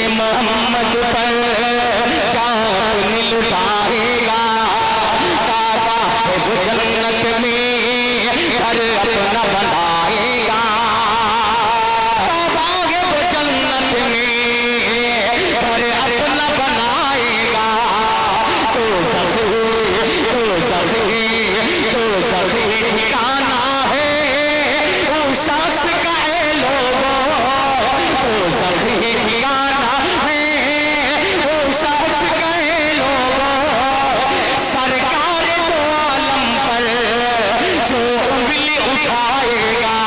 محمد پر جان لٹائے گا، کعبہ ہے وہ جنت میں گھر اپنا بنائے گا، کعبہ ہے وہ جنت میں گھر اپنا بنائے گا، تو سخی ٹھکانا ہے اس شخص کا اے لوگوں، تو سخی ٹھکانا ہے اس شخص کا اے لوگوں، سرکار دو عالم پر جو انگلی اٹھائے گا۔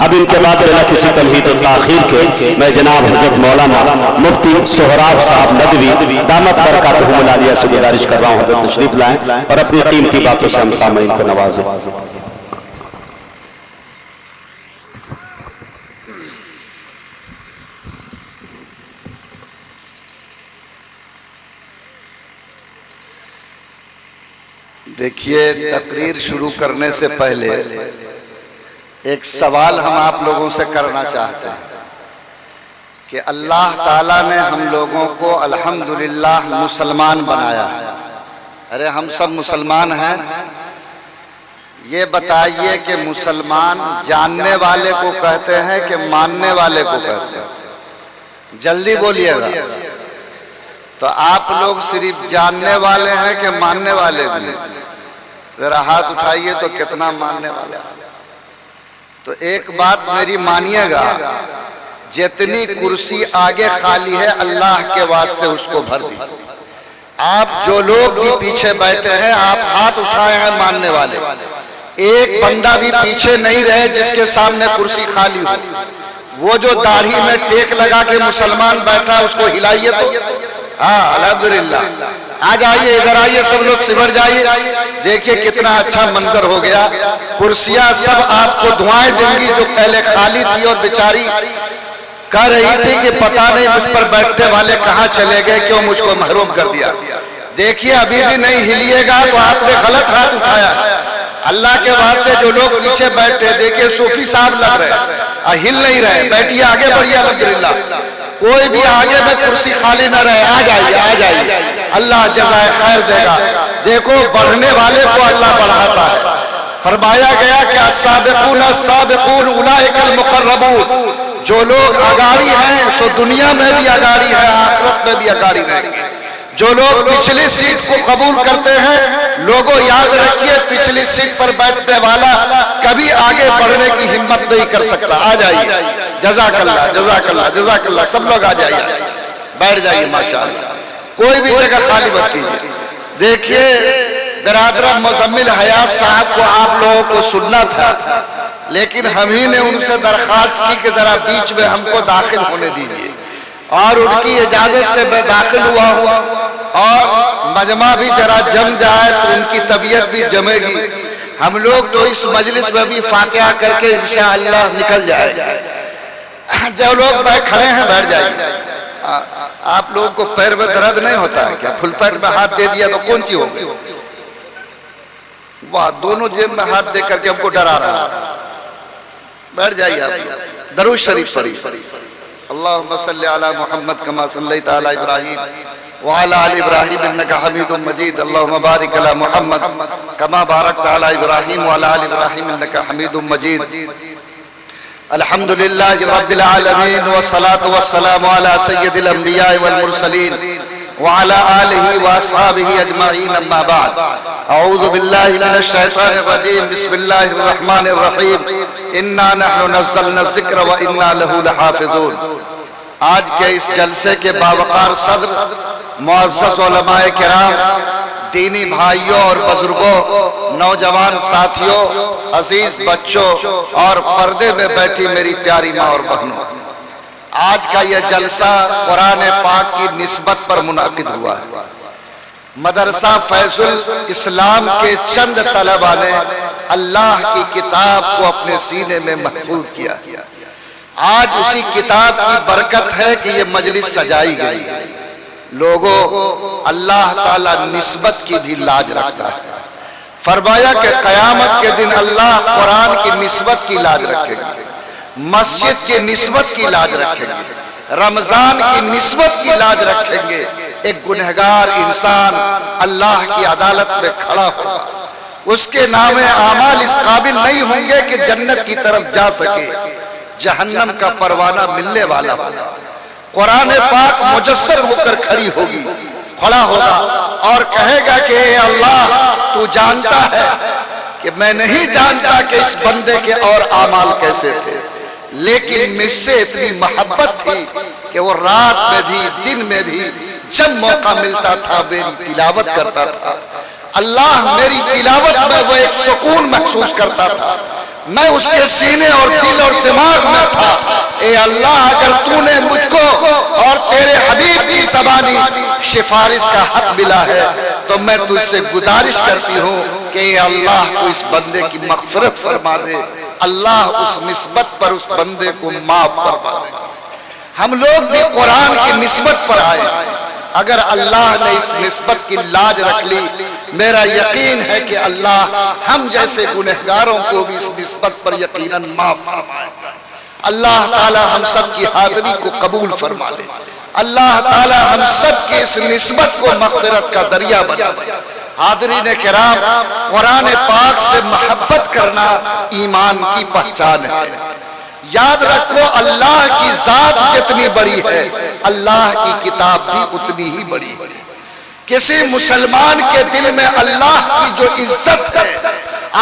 اب ان کے بعد بلا کسی تمہید و تاخیر کے میں جناب حضرت مولانا مفتی سہراب صاحب ندوی دامت برکاتہم العالیہ سے گزارش کر رہا ہوں حضرت تشریف لائیں اور اپنی قیمتی باتوں سے ہم سامعین کو نوازیں۔ دیکھیے، تقریر شروع کرنے سے پہلے ایک سوال ہم آپ لوگوں سے کرنا چاہتے ہیں کہ اللہ تعالیٰ نے ہم لوگوں کو الحمدللہ مسلمان بنایا ہے۔ ارے ہم سب مسلمان ہیں، یہ بتائیے کہ مسلمان جاننے والے کو کہتے ہیں کہ ماننے والے کو کہتے ہیں؟ جلدی بولیے گا۔ تو آپ لوگ صرف جاننے والے ہیں کہ ماننے والے بھی؟ ذرا ہاتھ اٹھائیے تو کتنا ماننے والے ہیں۔ تو ایک بات میری مانیے گا، جتنی کرسی آگے خالی ہے اللہ کے واسطے اس کو بھر دی۔ آپ جو لوگ بھی پیچھے بیٹھے ہیں، آپ ہاتھ اٹھائے ہیں ماننے والے، ایک بندہ بھی پیچھے نہیں رہے جس کے سامنے کرسی خالی ہو۔ وہ جو داڑھی میں ٹیک لگا کے مسلمان بیٹھا اس کو ہلائیے تو ہاں الحمدللہ۔ آ جائیے، ادھر آئیے، سب لوگ سمٹ جائیے۔ دیکھیے کتنا اچھا منظر ہو گیا۔ کرسیاں سب آپ کو دعائیں دیں گی جو پہلے خالی تھی اور بیچاری کہہ رہی تھی کہ پتہ نہیں مجھ پر بیٹھنے والے کہاں چلے گئے، کیوں مجھ کو محروم کر دیا۔ دیکھیے ابھی بھی نہیں ہلیے گا تو آپ نے غلط ہاتھ اٹھایا۔ اللہ کے واسطے جو لوگ پیچھے بیٹھے، دیکھیے صوفی صاحب لگ رہے ہیں، ہل نہیں رہے، بیٹھیے آگے بڑھیے الحمدللہ۔ کوئی بھی آگے میں کرسی خالی نہ رہے، آ جائیے آ جائیے، اللہ جزائے خیر دے گا۔ دیکھو بڑھنے والے کو اللہ بڑھاتا ہے۔ فرمایا گیا کہ السابقون السابقون اولئک المقربون، جو لوگ اگاڑی ہیں سو دنیا میں بھی اگاڑی ہے، آخرت میں بھی اگاڑی رہیں گے۔ جو لوگ پچھلی سیٹ کو قبول کرتے ہیں، لوگوں یاد رکھیے پچھلی سیٹ پر بیٹھنے والا کبھی آگے بڑھنے کی ہمت نہیں کر سکتا۔ آ جائیے، جزاک اللہ جزاک اللہ جزاک اللہ، سب لوگ آ جائیے، بیٹھ جائیے ماشاءاللہ، کوئی بھی جگہ خالی مت کیجیے۔ دیکھیے برادران مزمل حیات صاحب کو آپ لوگوں کو سننا تھا، لیکن ہم ہی نے ان سے درخواست کی کہ ذرا بیچ میں ہم کو داخل ہونے دیجیے، اور ان کی اجازت سے میں داخل ہوا ہوں، اور مجمع بھی ذرا جم جائے تو ان کی طبیعت بھی جمے گی۔ ہم لوگ تو اس مجلس میں بھی فاتحہ کر کے انشاءاللہ نکل جائے گا۔ جو لوگ کھڑے ہیں بیٹھ جائیں۔ آپ لوگوں کو پیر میں درد نہیں ہوتا ہے کیا؟ پھل پیر میں ہاتھ دے دیا تو کون سی ہوگی؟ واہ، دونوں جیب میں ہاتھ دے کر کے ہم کو ڈرا رہا ہے۔ بیٹھ جائیے آپ، درود شریف پڑھیے۔ اللہم صلی علی محمد کما صلیت علی ابراہیم وعلی آل ابراہیم انکا حمید مجید، اللہم بارک علی محمد کما بارکت علی ابراہیم وعلی آل ابراہیم انکا حمید مجید۔ الحمدللہ رب العالمین والصلاة والسلام علی سید الانبیاء والمرسلین وعلى آلہ واصحابہ اجمعین، اما بعد، اعوذ باللہ من الشیطان الرجیم، بسم اللہ الرحمن الرحیم، انا نحن نزلنا الذکر وانا لہ لحافظون۔ آج کے اس جلسے کے باوقار صدر معزز علماء کرام، دینی بھائیوں اور بزرگوں، نوجوان ساتھیوں، عزیز بچوں اور پردے میں بیٹھی میری پیاری ماں اور بہنوں، آج کا یہ جلسہ قرآن پاک کی نسبت پر منعقد ہوا ہے۔ مدرسہ فیض الاسلام کے چند طلبہ نے اللہ کی کتاب کو اپنے سینے میں محفوظ کیا۔ آج اسی کتاب کی برکت ہے کہ یہ مجلس سجائی گئی۔ لوگوں، اللہ تعالیٰ نسبت کی بھی لاج رکھتا ہے۔ فرمایا کہ قیامت کے دن اللہ قرآن کی نسبت کی لاج رکھے گا، مسجد کی نسبت کی لاج رکھے گا، رمضان کی نسبت کی لاج رکھیں گے، ایک گنہگار انسان اللہ کی عدالت میں کھڑا ہوگا، اس کے نام اعمال اس قابل نہیں ہوں گے کہ جنت کی طرف جا سکے، جہنم کا پروانہ ملنے والا ہوگا۔ قرآن پاک مجسد ہو کر کھڑا ہوگا اور کہے گا کہ اے اللہ تو جانتا ہے کہ میں نہیں جانتا کہ اس بندے کے اور اعمال کیسے تھے، لیکن مجھ سے اتنی محبت تھی کہ وہ رات میں بھی دن میں بھی جب موقع ملتا تھا میری تلاوت کرتا تھا۔ اللہ میری تلاوت میں وہ ایک سکون محسوس کرتا تھا، میں اس کے سینے اور دل اور دماغ میں تھا۔ اے اللہ اگر تو نے مجھ کو اور تیرے حبیب کی زبانی سفارش کا حق ملا ہے تو میں تجھ سے گزارش کرتی ہوں کہ اے اللہ تو اس بندے کی مغفرت فرما دے، اللہ اس نسبت پر اس بندے کو معاف فرما دے۔ ہم لوگ بھی قرآن کی نسبت پر آئے، اگر اللہ نے اس نسبت کی لاج رکھ لی، میرا یقین ہے کہ اللہ ہم جیسے گنہگاروں کو بھی اس نسبت پر یقیناً معاف فرمائے گا۔ اللہ تعالی ہم سب کی حاضری کو قبول فرما لے، اللہ تعالی ہم سب کی اس نسبت کو مغفرت کا دریا بنا دے۔ حاضرین کرام، قرآن پاک سے محبت کرنا ایمان کی پہچان ہے۔ یاد رکھو اللہ کی ذات جتنی بڑی ہے اللہ کی کتاب بھی اتنی ہی بڑی ہے۔ کسی مسلمان کے دل میں اللہ کی جو عزت ہے،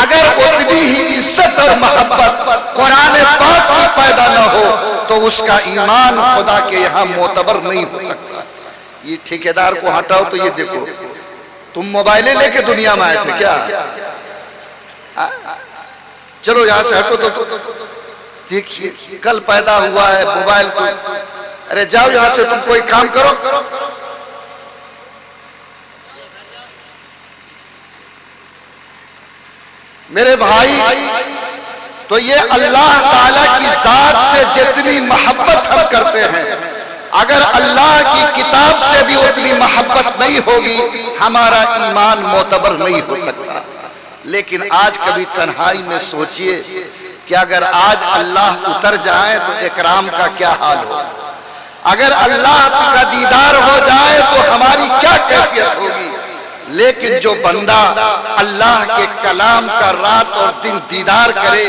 اگر اتنی ہی عزت اور محبت قرآن پاک کی پیدا نہ ہو تو اس کا ایمان خدا کے یہاں معتبر نہیں ہو سکتا۔ یہ ٹھیکیدار کو ہٹاؤ تو یہ دیکھو، تم موبائلیں لے کے دنیا میں آئے تھے کیا؟ چلو یہاں سے ہٹو تو دیکھیے کل پیدا ہوا ہے موبائل کو، ارے جاؤ یہاں سے تم کوئی کام کرو۔ میرے بھائی، تو یہ اللہ تعالی کی ذات سے جتنی محبت ہم کرتے ہیں، اگر اللہ کی کتاب سے بھی اتنی محبت نہیں ہوگی ہمارا ایمان معتبر نہیں ہو سکتا۔ لیکن آج کبھی تنہائی میں سوچئے کہ اگر آج اللہ اتر جائیں تو اکرام کا کیا حال ہو، اگر اللہ کا دیدار ہو جائے تو ہماری کیا کیفیت ہوگی۔ لیکن جو بندہ اللہ کے کلام کا رات اور دن دیدار کرے،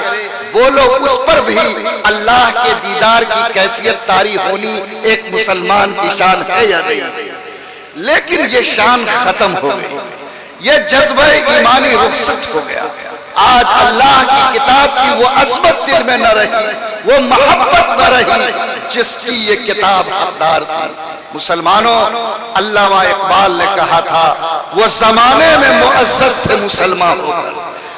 بولو اس پر بھی اللہ کے دیدار کی کیفیت طاری ہونی ایک مسلمان کی شان ہے یا نہیں؟ لیکن یہ شان ختم ہو گئی، یہ جذبہ ایمانی رخصت ہو گیا۔ آج اللہ کی کتاب کی وہ عظمت دل میں نہ رہی، وہ محبت نہ رہی جس کی یہ کتاب حقدار تھی۔ مسلمانوں، علامہ اقبال نے کہا تھا، وہ زمانے میں معزز تھے مسلمان ہو کر،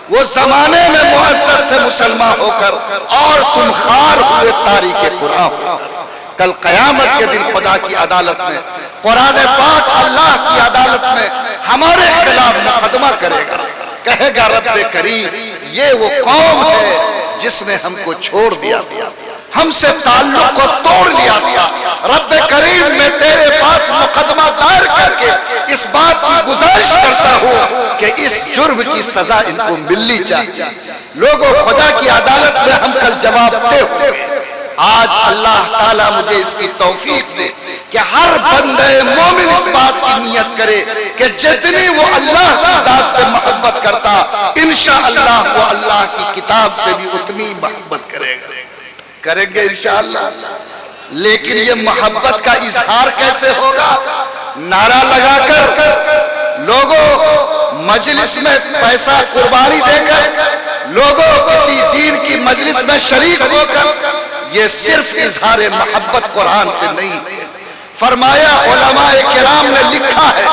وہ زمانے میں معزز تھے مسلمان ہو کر، اور تم خار ہوئے تاریخ قرآن ہو کر۔ کل قیامت کے دن خدا کی عدالت میں قرآن پاک اللہ کی عدالت میں ہمارے خلاف مقدمہ کرے گا، کہے گا رب کریم یہ وہ قوم ہے جس نے ہم کو چھوڑ دیا تھا، ہم سے تعلق کو توڑ لیا تھا۔ رب کریم میں تیرے پاس مقدمہ دائر کر کے اس بات کی گزارش کرتا ہوں کہ اس جرم کی سزا ان کو ملنی چاہیے۔ لوگوں، خدا کی عدالت میں ہم کل جواب دے ہوئے۔ آج اللہ تعالیٰ مجھے اس کی توفیق دے کہ ہر بندے مومن اس بات کی نیت کرے کہ جتنی وہ اللہ کی ذات سے محبت کرتا، انشاءاللہ وہ اللہ کی کتاب سے بھی اتنی محبت کریں گے انشاءاللہ۔ لیکن یہ محبت کا اظہار کیسے ہوگا؟ نعرہ لگا کر، لوگوں مجلس میں پیسہ قربانی دے کر، لوگوں کسی دین کی مجلس میں شریک ہو کر، یہ صرف اظہار محبت قرآن سے نہیں ہے۔ فرمایا علماء کرام نے لکھا ہے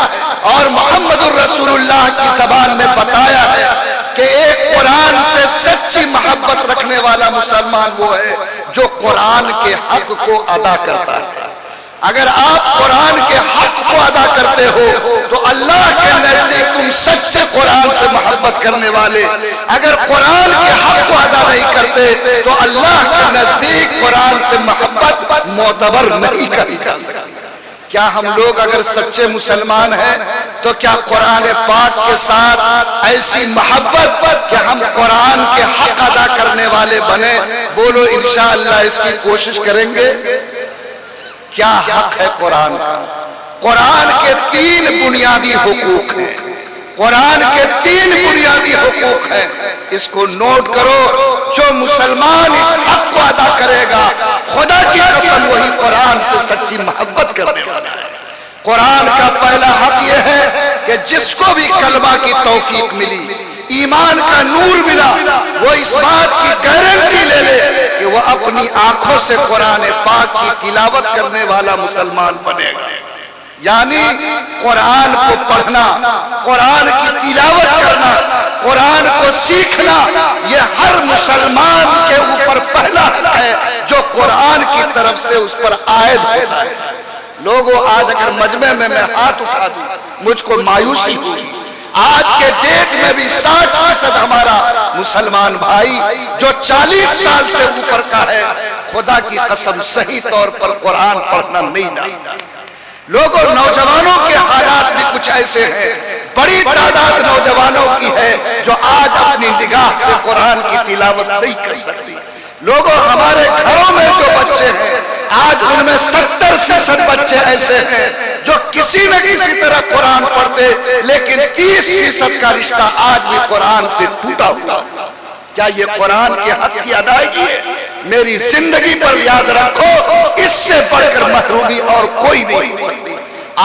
اور محمد الرسول اللہ کی زبان میں بتایا ہے کہ ایک قرآن سے سچی محبت رکھنے والا مسلمان وہ ہے جو قرآن کے حق کو ادا کرتا ہے۔ اگر آپ قرآن کے حق کو ادا کرتے ہو تو اللہ کے نزدیک تم سچے قرآن سے محبت کرنے والے، اگر قرآن کے حق کو ادا نہیں کرتے تو اللہ کے نزدیک قرآن سے محبت معتبر نہیں کری جا سکتی۔ کیا ہم لوگ اگر سچے مسلمان ہیں تو کیا قرآن پاک کے ساتھ ایسی محبت کہ ہم قرآن کے حق ادا کرنے والے بنے؟ بولو انشاءاللہ اس کی کوشش کریں گے۔ کیا حق ہے قرآن کا؟ قرآن کے 3 بنیادی حقوق ہیں، قرآن کے 3 بنیادی حقوق ہیں، اس کو نوٹ کرو۔ جو مسلمان اس حق کو ادا کرے گا، خدا کی قسم وہی قرآن سے سچی محبت کرنے والا ہے۔ قرآن کا پہلا حق یہ ہے کہ جس کو بھی کلمہ کی توفیق ملی، ایمان کا نور ملا، وہ اس بات کی گارنٹی لے لے کہ وہ اپنی آنکھوں سے قرآن پاک کی تلاوت کرنے والا مسلمان بنے گا۔ یعنی قرآن کو پڑھنا، قرآن کی تلاوت کرنا، قرآن کو سیکھنا، یہ ہر مسلمان کے اوپر پہلا حق ہے جو قرآن کی طرف سے اس پر عائد ہوتا ہے۔ لوگوں، آج اگر مجمع میں ہاتھ اٹھا دوں مجھ کو مایوسی ہوئی۔ آج کے ڈیٹ میں بھی 60% ہمارا مسلمان بھائی جو 40 سال سے اوپر کا ہے، خدا کی قسم صحیح طور پر قرآن پڑھنا نہیں جانتا۔ لوگوں، نوجوانوں کے حالات بھی کچھ ایسے ہیں، بڑی تعداد نوجوانوں کی ہے جو آج اپنی نگاہ سے قرآن کی تلاوت نہیں کر سکتی۔ لوگوں، ہمارے گھروں میں جو بچے ہیں آج ان میں 70% بچے ایسے ہیں جو کسی نہ کسی طرح قرآن پڑھتے، لیکن 30% کا رشتہ آج بھی قرآن سے ٹوٹا ہوا۔ کیا یہ قرآن کے حق کی ادائیگی ہے؟ میری زندگی پر یاد رکھو، اس سے بڑھ کر محرومی اور کوئی نہیں ہو سکتی۔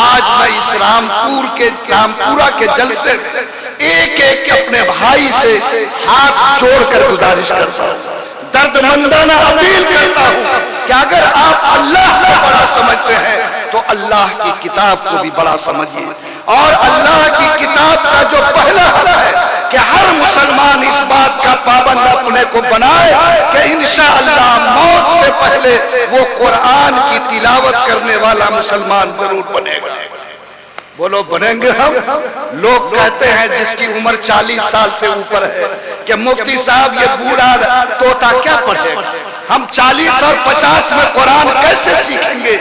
آج میں اس رامپورہ کے جلسے میں ایک ایک اپنے بھائی سے ہاتھ جوڑ کر گزارش کرتا ہوں، درد مندانہ اپیل کرتا ہوں کہ اگر آپ اللہ کو بڑا سمجھتے ہیں تو اللہ کی کتاب کو بھی بڑا سمجھیے۔ اور اللہ کی کتاب کا جو پہلا حق ہے کہ ہر مسلمان اس بات کا پابند اپنے کو بنائے کہ انشاءاللہ موت سے پہلے وہ قرآن کی تلاوت کرنے والا مسلمان ضرور بنے گا۔ بولو، بنیں گے ہم؟ لوگ کہتے ہیں جس کی عمر 40 سال سے اوپر ہے کہ مفتی صاحب یہ بوڑھا طوطا کیا پڑھے گا، ہم 40 اور 50 میں قرآن کیسے سیکھیں گے؟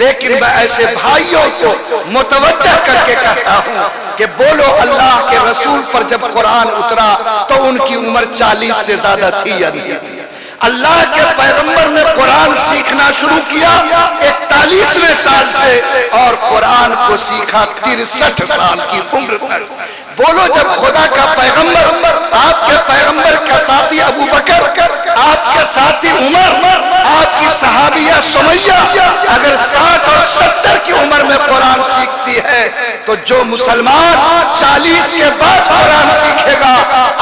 لیکن میں ایسے بھائیوں کو متوجہ کر کے کہتا ہوں کہ بولو، اللہ کے رسول پر جب قرآن اترا تو ان کی عمر 40 سے زیادہ تھی یا نہیں تھی؟ اللہ کے پیغمبر نے قرآن سیکھنا شروع کیا 41ویں سال سے اور قرآن کو سیکھا 63 سال کی عمر تک۔ بولو، جب خدا کا پیغمبر، آپ کے پیغمبر کا ساتھی ابو بکر، آپ کے ساتھی عمر، آپ کی صحابیہ سمیہ اگر 60 اور 70 کی عمر میں قرآن سیکھتی ہے تو جو مسلمان 40 کے بعد قرآن سیکھے گا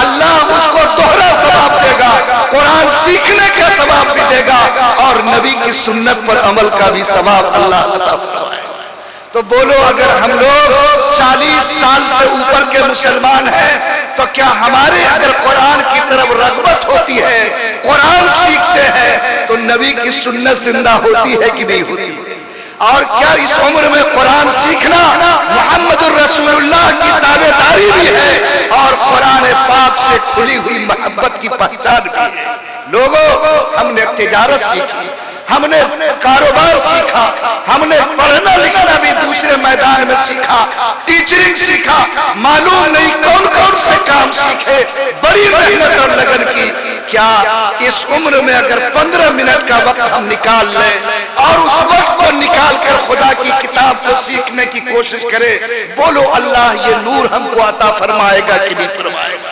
اللہ اس کو دوہرا ثواب دے گا، قرآن سیکھنے کا ثواب بھی دے گا اور نبی کی سنت پر عمل کا بھی ثواب اللہ عطا فرمائے۔ تو بولو، اگر ہم لوگ 40 سال سے اوپر کے مسلمان ہیں تو کیا ہمارے اگر قرآن کی طرف رغبت ہوتی ہے، قرآن سیکھتے ہیں تو نبی کی سنت زندہ ہوتی ہے کہ نہیں ہوتی؟ اور کیا اس عمر میں قرآن سیکھنا محمد الرسول اللہ کی تابعداری بھی ہے اور قرآن پاک سے کھلی ہوئی محبت کی پہچان بھی ہے؟ لوگوں، ہم نے تجارت سیکھی، ہم نے کاروبار سیکھا، ہم نے پڑھنا لکھنا بھی دوسرے میدان میں سیکھا، ٹیچرنگ سیکھا، معلوم نہیں کون کون سے کام سیکھے، بڑی محنت اور لگن کی۔ کیا اس عمر میں اگر 15 منٹ کا وقت ہم نکال لیں اور اس وقت کو نکال کر خدا کی کتاب کو سیکھنے کی کوشش کرے، بولو اللہ یہ نور ہم کو عطا فرمائے گا کہ نہیں فرمائے گا؟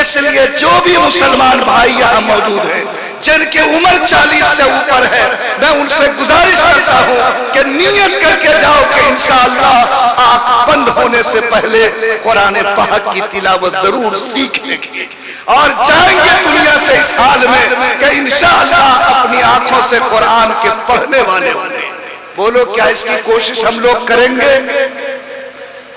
اس لیے جو بھی مسلمان بھائی یہاں موجود ہیں جن کی عمر 40 سے اوپر ہے، میں ان سے گزارش کرتا ہوں کہ نیت کر کے جاؤ کہ انشاءاللہ آپ بند ہونے سے پہلے قرآن پاک کی تلاوت ضرور سیکھیں گے اور جائیں گے دنیا سے اس حال میں کہ انشاءاللہ اپنی آنکھوں سے قرآن کے پڑھنے والے بنے۔ بولو، کیا اس کی کوشش ہم لوگ کریں گے؟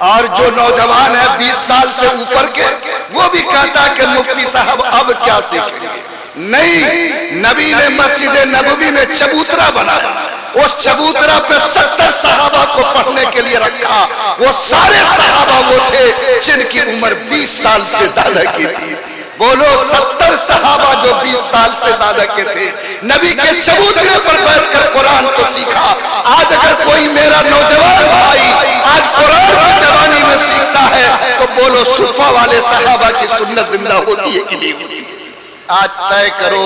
اور جو نوجوان ہے 20 سال سے اوپر کے، وہ بھی کہتا کہ مفتی صاحب اب کیا سیکھیں گے؟ نہیں، نبی نے مسجد نبوی میں چبوترا بنایا، اس چبوترا پہ 70 صحابہ کو پڑھنے کے لیے رکھا، وہ سارے صحابہ وہ تھے جن کی عمر 20 سال سے زیادہ کی تھی۔ بولو، 70 صحابہ جو 20 سال سے زیادہ کے تھے نبی کے چبوترے پر بیٹھ کر قرآن کو سیکھا۔ آج اگر کوئی میرا نوجوان بھائی آج قرآن کی جوانی میں سیکھتا ہے تو بولو صفہ والے صحابہ کی سنت زندہ ہوتی ہے کہ نہیں ہوتی ہے؟ آج طے کرو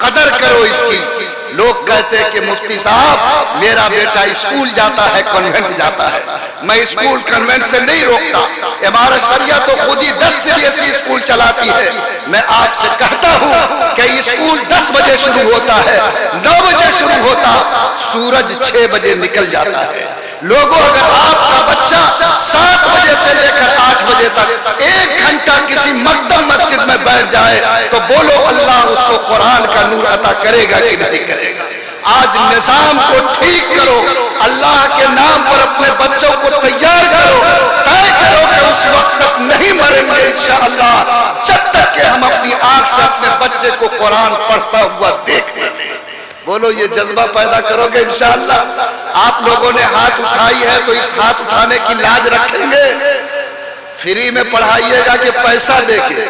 قدر کرو اس کی. لوگ کہتے ہیں کہ مفتی صاحب میرا بیٹا اسکول جاتا ہے کانوینٹ جاتا ہے. میں اسکول کانوینٹ سے نہیں روکتا, امارت شریعہ تو خود ہی 10 CBSE اسکول چلاتی ہے. میں آپ سے کہتا ہوں کہ اسکول 10 بجے شروع ہوتا ہے, 9 بجے شروع ہوتا, سورج 6 بجے نکل جاتا ہے. لوگوں اگر آپ کا بچہ 7 بجے سے لے کر 8 بجے تک 1 گھنٹہ کسی مقدم مسجد میں بیٹھ جائے تو بولو اللہ اس کو قرآن کا نور عطا کرے گا کہ نہیں کرے گا. آج نظام کو ٹھیک کرو, اللہ کے نام پر اپنے بچوں کو تیار کرو, طے کرو کہ اس وقت تک نہیں مریں گے انشاءاللہ جب تک کہ ہم اپنی آنکھ سے اپنے بچے کو قرآن پڑھتا ہوا دیکھیں. بولو یہ جذبہ پیدا کرو گے انشاءاللہ. آپ لوگوں نے ہاتھ اٹھائی ہے تو اس ہاتھ اٹھانے کی لاج رکھیں گے. فری میں پڑھائیے گا کہ پیسہ دے کے؟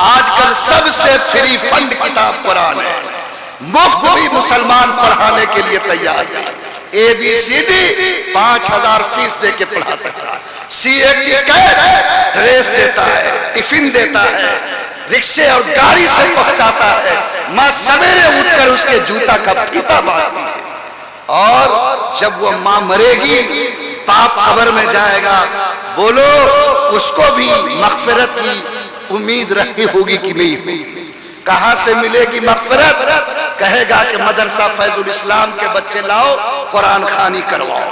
آج کل سب سے فری فنڈ کتاب قرآن ہے, مفت بھی مسلمان پڑھانے کے لیے تیار ہے. ABCD 5000 فیس دے کے پڑھا سکتا ہے, CAT ڈریس دیتا ہے, ٹفن دیتا ہے, رکشے اور گاڑی سے پہنچاتا ہے, ماں سویرے اٹھ کر اس کے جوتا کا پھیتا باندھتی ہے. اور جب وہ ماں مرے گی باپ قبر میں جائے گا, بولو اس کو بھی مغفرت کی امید رہی ہوگی کہ نہیں ہوگی؟ کہاں سے ملے گی مغفرت؟ کہے گا کہ مدرسہ فیض الاسلام کے بچے لاؤ, قرآن خوانی کرواؤ.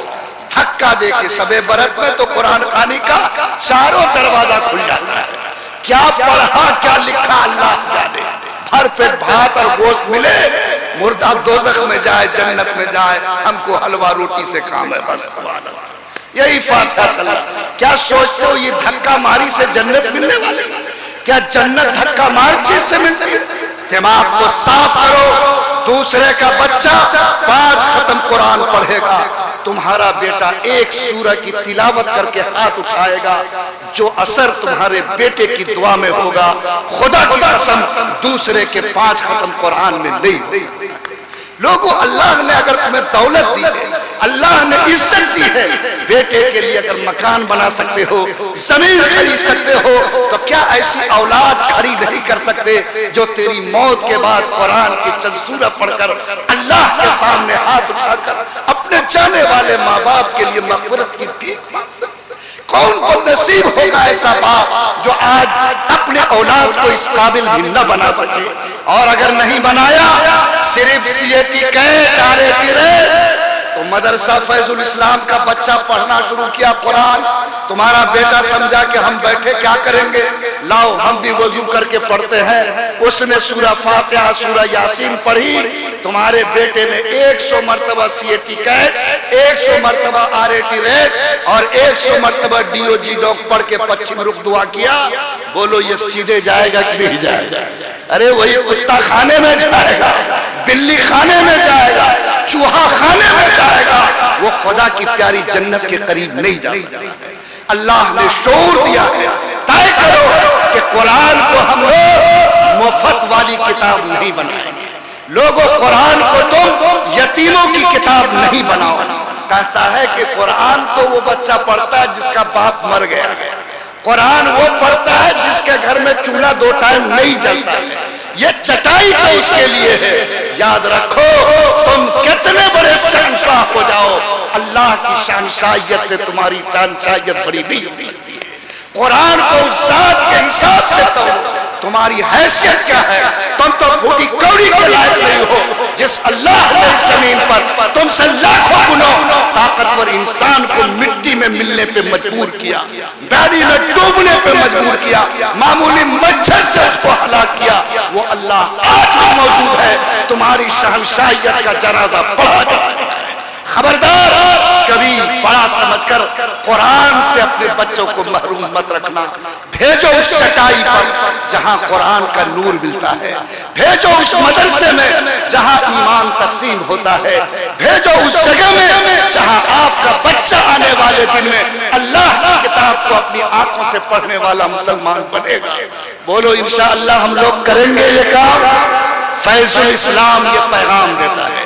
دھکا دے کے شب برات میں تو قرآن خوانی کا چاروں دروازہ کھل جاتا ہے. کیا پڑھا کیا لکھا اللہ جانے. بھر پیٹ بھات اور گوشت ملے, مردہ دوزخ میں جائے جنت میں جائے, ہم کو حلوہ روٹی سے کام ہے بس. یہی فاتحہ اللہ. کیا سوچتے ہو یہ دھکا ماری سے جنت ملنے والی؟ کیا جنت دھکا مار چیز سے ملتی ہے؟ دماغ کو صاف کرو. دوسرے کا بچہ 5 ختم قرآن پڑھے گا, تمہارا بیٹا 1 سورہ کی تلاوت کر کے ہاتھ اٹھائے گا, جو اثر تمہارے بیٹے کی دعا میں ہوگا خدا کی قسم دوسرے کے 5 ختم قرآن میں نہیں. لوگوں اللہ نے اگر تمہیں دولت دی ہے, اللہ نے عزت دی ہے, بیٹے کے لیے اگر مکان بنا سکتے ہو, زمین خرید سکتے ہو, تو کیا ایسی اولاد کھڑی نہیں کر سکتے جو تیری موت کے بعد قرآن کی چند سورہ پڑھ کر اللہ کے سامنے ہاتھ اٹھا کر اپنے جانے والے ماں باپ کے لیے مغفرت کی بھیک مانگ سکتے؟ کون کو نصیب ہوگا ایسا باپ جو آج اپنے اولاد کو اس قابل بھی نہ بنا سکے؟ اور اگر نہیں بنایا, صرف CAT تو مدرسہ فیض الاسلام کا بچہ پڑھنا شروع کیا قرآن, تمہارا بیٹا سمجھا کہ ہم بیٹھے کیا کریں گے, لاؤ ہم بھی وضو کر کے پڑھتے ہیں. اس نے سورہ فاتحہ سورہ یاسین پڑھی, تمہارے بیٹے نے 100 مرتبہ CAT 100 مرتبہ RAT اور 100 مرتبہ DOG پڑھ کے پچھم رخ دعا کیا. بولو یہ سیدھے جائے گا کہ نہیں جائے گا؟ ارے وہی کتا خانے میں جائے گا, بلی خانے میں جائے گا, چوہا خانے میں جائے گا, وہ خدا کی پیاری جنت کے قریب نہیں جا سکتا. اللہ نے شعور دیا ہے, طے کرو کہ قرآن کو ہم لوگ مفت والی کتاب نہیں بنائیں گے. لوگوں قرآن کو تم یتیموں کی کتاب نہیں بناؤ. کہتا ہے کہ قرآن تو وہ بچہ پڑھتا ہے جس کا باپ مر گیا ہے, قرآن وہ پڑھتا ہے جس کے گھر میں چولہا 2 ٹائم نہیں جلتا ہے, یہ چٹائی تو اس کے لیے ہے. یاد رکھو تم کتنے بڑے شہنشاہ ہو جاؤ, اللہ کی شہنشاہیت سے تمہاری شہنشاہیت بڑی نہیں ہوتی ہے. قرآن کو اس ذات کے حساب سے تو تمہاری حیثیت کیا ہے؟ تم تو پھوٹی کوڑی کے لائق نہیں ہو جس اللہ نے اس زمین پر تم سے لاکھوں گنا طاقتور انسان کو مٹی میں ملنے پہ مجبور کیا, بیڑی میں ڈوبنے پہ مجبور کیا, معمولی مچھر سے اس کو ہلاک کیا. وہ اللہ آج بھی موجود ہے, تمہاری شہنشاہیت کا جنازہ پڑھا جائے. خبردار, کبھی بڑا سمجھ کر قرآن سے اپنے بچوں کو محروم مت رکھنا. بھیجو اس چٹائی پر جہاں قرآن کا نور ملتا ہے, بھیجو اس مدرسے میں جہاں ایمان تقسیم ہوتا ہے, بھیجو اس جگہ میں جہاں آپ کا بچہ آنے والے دن میں اللہ کی کتاب کو اپنی آنکھوں سے پڑھنے والا مسلمان بنے گا. بولو انشاءاللہ ہم لوگ کریں گے یہ کام. فیض الاسلام یہ پیغام دیتا ہے,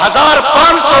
1500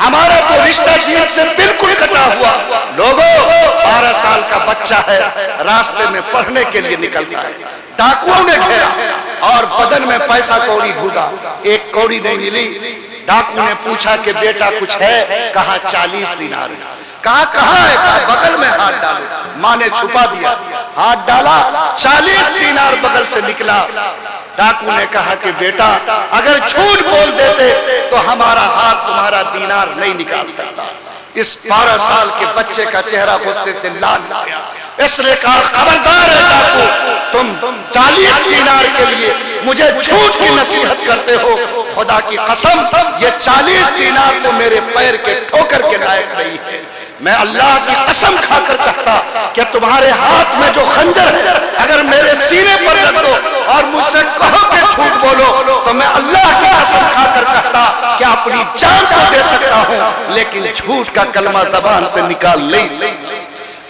ہمارا تو رشتہ دین سے بالکل کٹا ہوا. لوگوں 12 سال کا بچہ ہے, راستے میں پڑھنے کے لیے نکلتا ہے, ڈاکوؤں نے گھیرا اور بدن میں پیسہ کوڑی ڈھونڈا, ایک کوڑی نہیں ملی. ڈاکو نے پوچھا کہ بیٹا کچھ ہے؟ کہا 40 دینار. کہا کہاں ہے؟ کہا بغل میں ہاتھ ڈالو. ماں نے چھپا دیا, ہاتھ ڈالا, 40 دینار بغل سے نکلا. ڈاکو نے کہا کہ بیٹا اگر جھوٹ بول دیتے تو ہمارا ہاتھ تمہارا دینار نہیں نکال سکتا. اس 12 سال کے بچے کا چہرہ غصے سے لال ہو گیا. اس نے کہا خبردار ہے ڈاکو, تم 40 دینار کے لیے مجھے جھوٹ کی نصیحت کرتے ہو. خدا کی قسم یہ 40 دینار تو میرے پیر کے ٹھوکر کے لائق نہیں ہے. میں اللہ کی قسم کھا کر کہتا کہ تمہارے ہاتھ میں جو خنجر ہے اگر میرے سینے پر رکھ دو اور مجھ سے کہو کہ جھوٹ بولو تو میں اللہ کی قسم کھا کر کہتا کہ اپنی جان کو دے سکتا ہوں, لیکن جھوٹ کا کلمہ زبان سے نکال نہیں.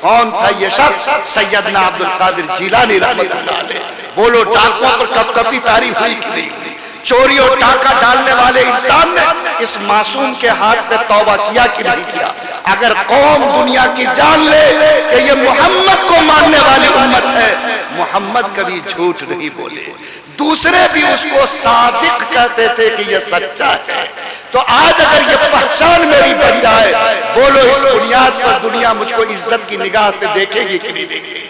کون تھا یہ شخص؟ سیدنا عبد القادر جیلانی رحمۃ اللہ علیہ. بولو ڈاکوؤں پر کب کبھی تعریف ہوئی کہ نہیں؟ چوری اور ڈاکہ ڈالنے والے انسان نے اس معصوم کے ہاتھ پہ توبہ کیا کہ نہیں کیا؟ اگر قوم دنیا کی جان لے کہ یہ محمد کو ماننے والی امت ہے, محمد کبھی جھوٹ نہیں بولے. دوسرے بھی اس کو صادق کہتے تھے کہ یہ سچا ہے. تو آج اگر یہ پہچان میری بن جائے, بولو اس بنیاد پر دنیا مجھ کو عزت کی نگاہ سے دیکھے گی کہ نہیں دیکھے گی؟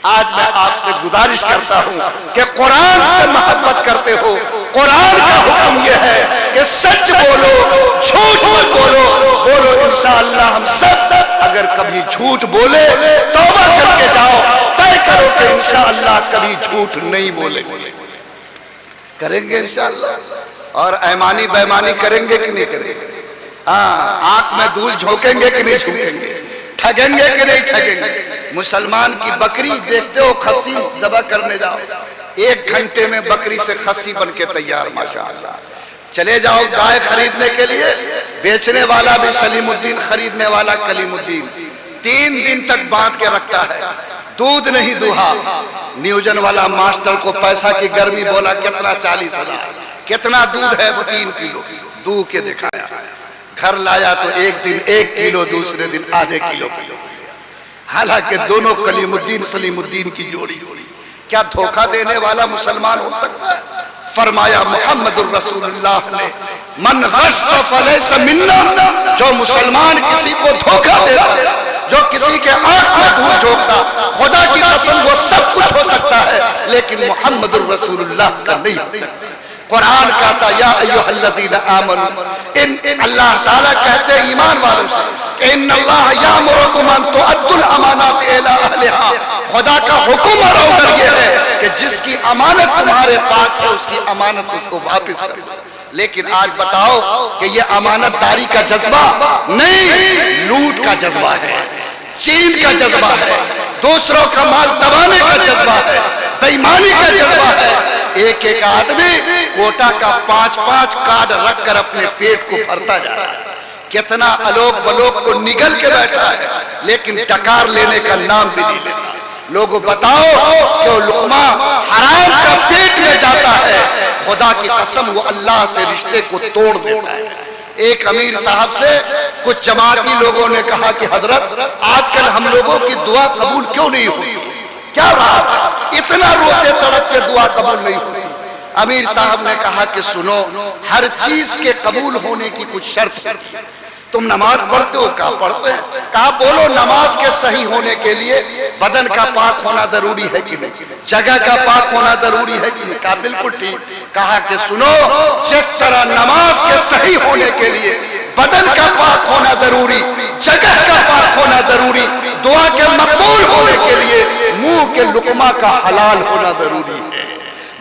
آج میں آپ سے گزارش کرتا ہوں کہ قرآن سے محبت کرتے ہو. قرآن کا حکم یہ ہے کہ سچ بولو, جھوٹ مت بولو. بولو انشاءاللہ ہم سب اگر کبھی جھوٹ بولے توبہ کر کے جاؤ, طے کرو کہ انشاءاللہ کبھی جھوٹ نہیں بولے. کریں گے انشاءاللہ؟ اور ایمانی بیمانی کریں گے کہ نہیں کریں گے؟ آنکھ میں دھول جھونکیں گے کہ نہیں جھونکیں گے؟ ٹھگیں گے کہ نہیں ٹھگیں گے؟ مسلمان کی بکری دیکھتے ہو, خسی ذبح کرنے جاؤ, 1 گھنٹے میں بکری سے خسی بن کے تیار. ماشاءاللہ. چلے جاؤ گائے خریدنے کے لیے, بیچنے والا بھی سلیم الدین, خریدنے والا کلیم الدین. 3 دن تک باندھ کے رکھتا ہے, دودھ نہیں دوہا. نیوجن والا ماسٹر کو پیسہ کی گرمی بولا کتنا؟ 40,000. کتنا دودھ ہے؟ 3 کلو. دو کے دکھایا, گھر لایا تو ایک دن 1 کلو, دوسرے دن آدھے کلو. حالانکہ دونوں کلیم الدین سلیم الدین کی جوڑی. کیا دھوکہ دینے والا مسلمان ہو سکتا ہے؟ فرمایا محمد الرسول اللہ نے, من غش فلیس منا. جو مسلمان کسی کو دھوکہ دیتا, جو کسی کے آنکھ میں دھول جھونکتا, خدا کی قسم وہ سب کچھ ہو سکتا ہے لیکن محمد الرسول اللہ کا نہیں ہو سکتا. قرآن کہتا یا ایھا الذین آمنوا, اللہ تعالیٰ کہتے ہیں ایمان والوں سے, ان اللہ یامرکم ان تؤدوا الامانات الی اہلھا. خدا کا حکم اور آرڈر یہ ہے کہ جس کی امانت تمہارے پاس ہے اس کی امانت اس کو واپس کرو. لیکن آج بتاؤ کہ یہ امانت داری کا جذبہ نہیں, لوٹ کا جذبہ ہے, چین کا جذبہ ہے, دوسروں کا مال دبانے کا جذبہ ہے, بےایمانی کا جذبہ ہے. ایک آدمی کوٹا کا 5 کارڈ رکھ کر اپنے پیٹ کو بھرتا جا رہا ہے. کتنا الوک بلوک کو نگل کے بیٹھا ہے لیکن ٹکار لینے کا نام بھی نہیں لیتا. لوگوں بتاؤ کہ وہ لقمہ حرام کا پیٹ میں جاتا ہے, خدا کی قسم وہ اللہ سے رشتے کو توڑ دیتا ہے. ایک امیر صاحب سے کچھ جماعتی لوگوں نے کہا کہ حضرت آج کل ہم لوگوں کی دعا قبول کیوں نہیں ہوتی؟ کیا رہا اتنا روتے تڑپ کے دعا قبول نہیں ہوتی؟ امیر صاحب نے کہا کہ سنو, ہر چیز کے قبول ہونے کی کچھ شرط ہے. تم نماز پڑھتے ہو؟ کہا پڑھتے ہیں. کہا بولو نماز کے صحیح ہونے کے لیے بدن کا پاک ہونا ضروری ہے کہ نہیں, جگہ کا پاک ہونا ضروری ہے کہ نہیں؟ کہا بالکل ٹھیک. کہا کہ سنو, جس طرح نماز کے صحیح ہونے کے لیے بدن کا پاک ہونا ضروری, جگہ کا پاک ہونا ضروری, دعا کے مقبول ہونے کے لیے منہ کے لقمہ کا حلال ہونا ضروری ہے,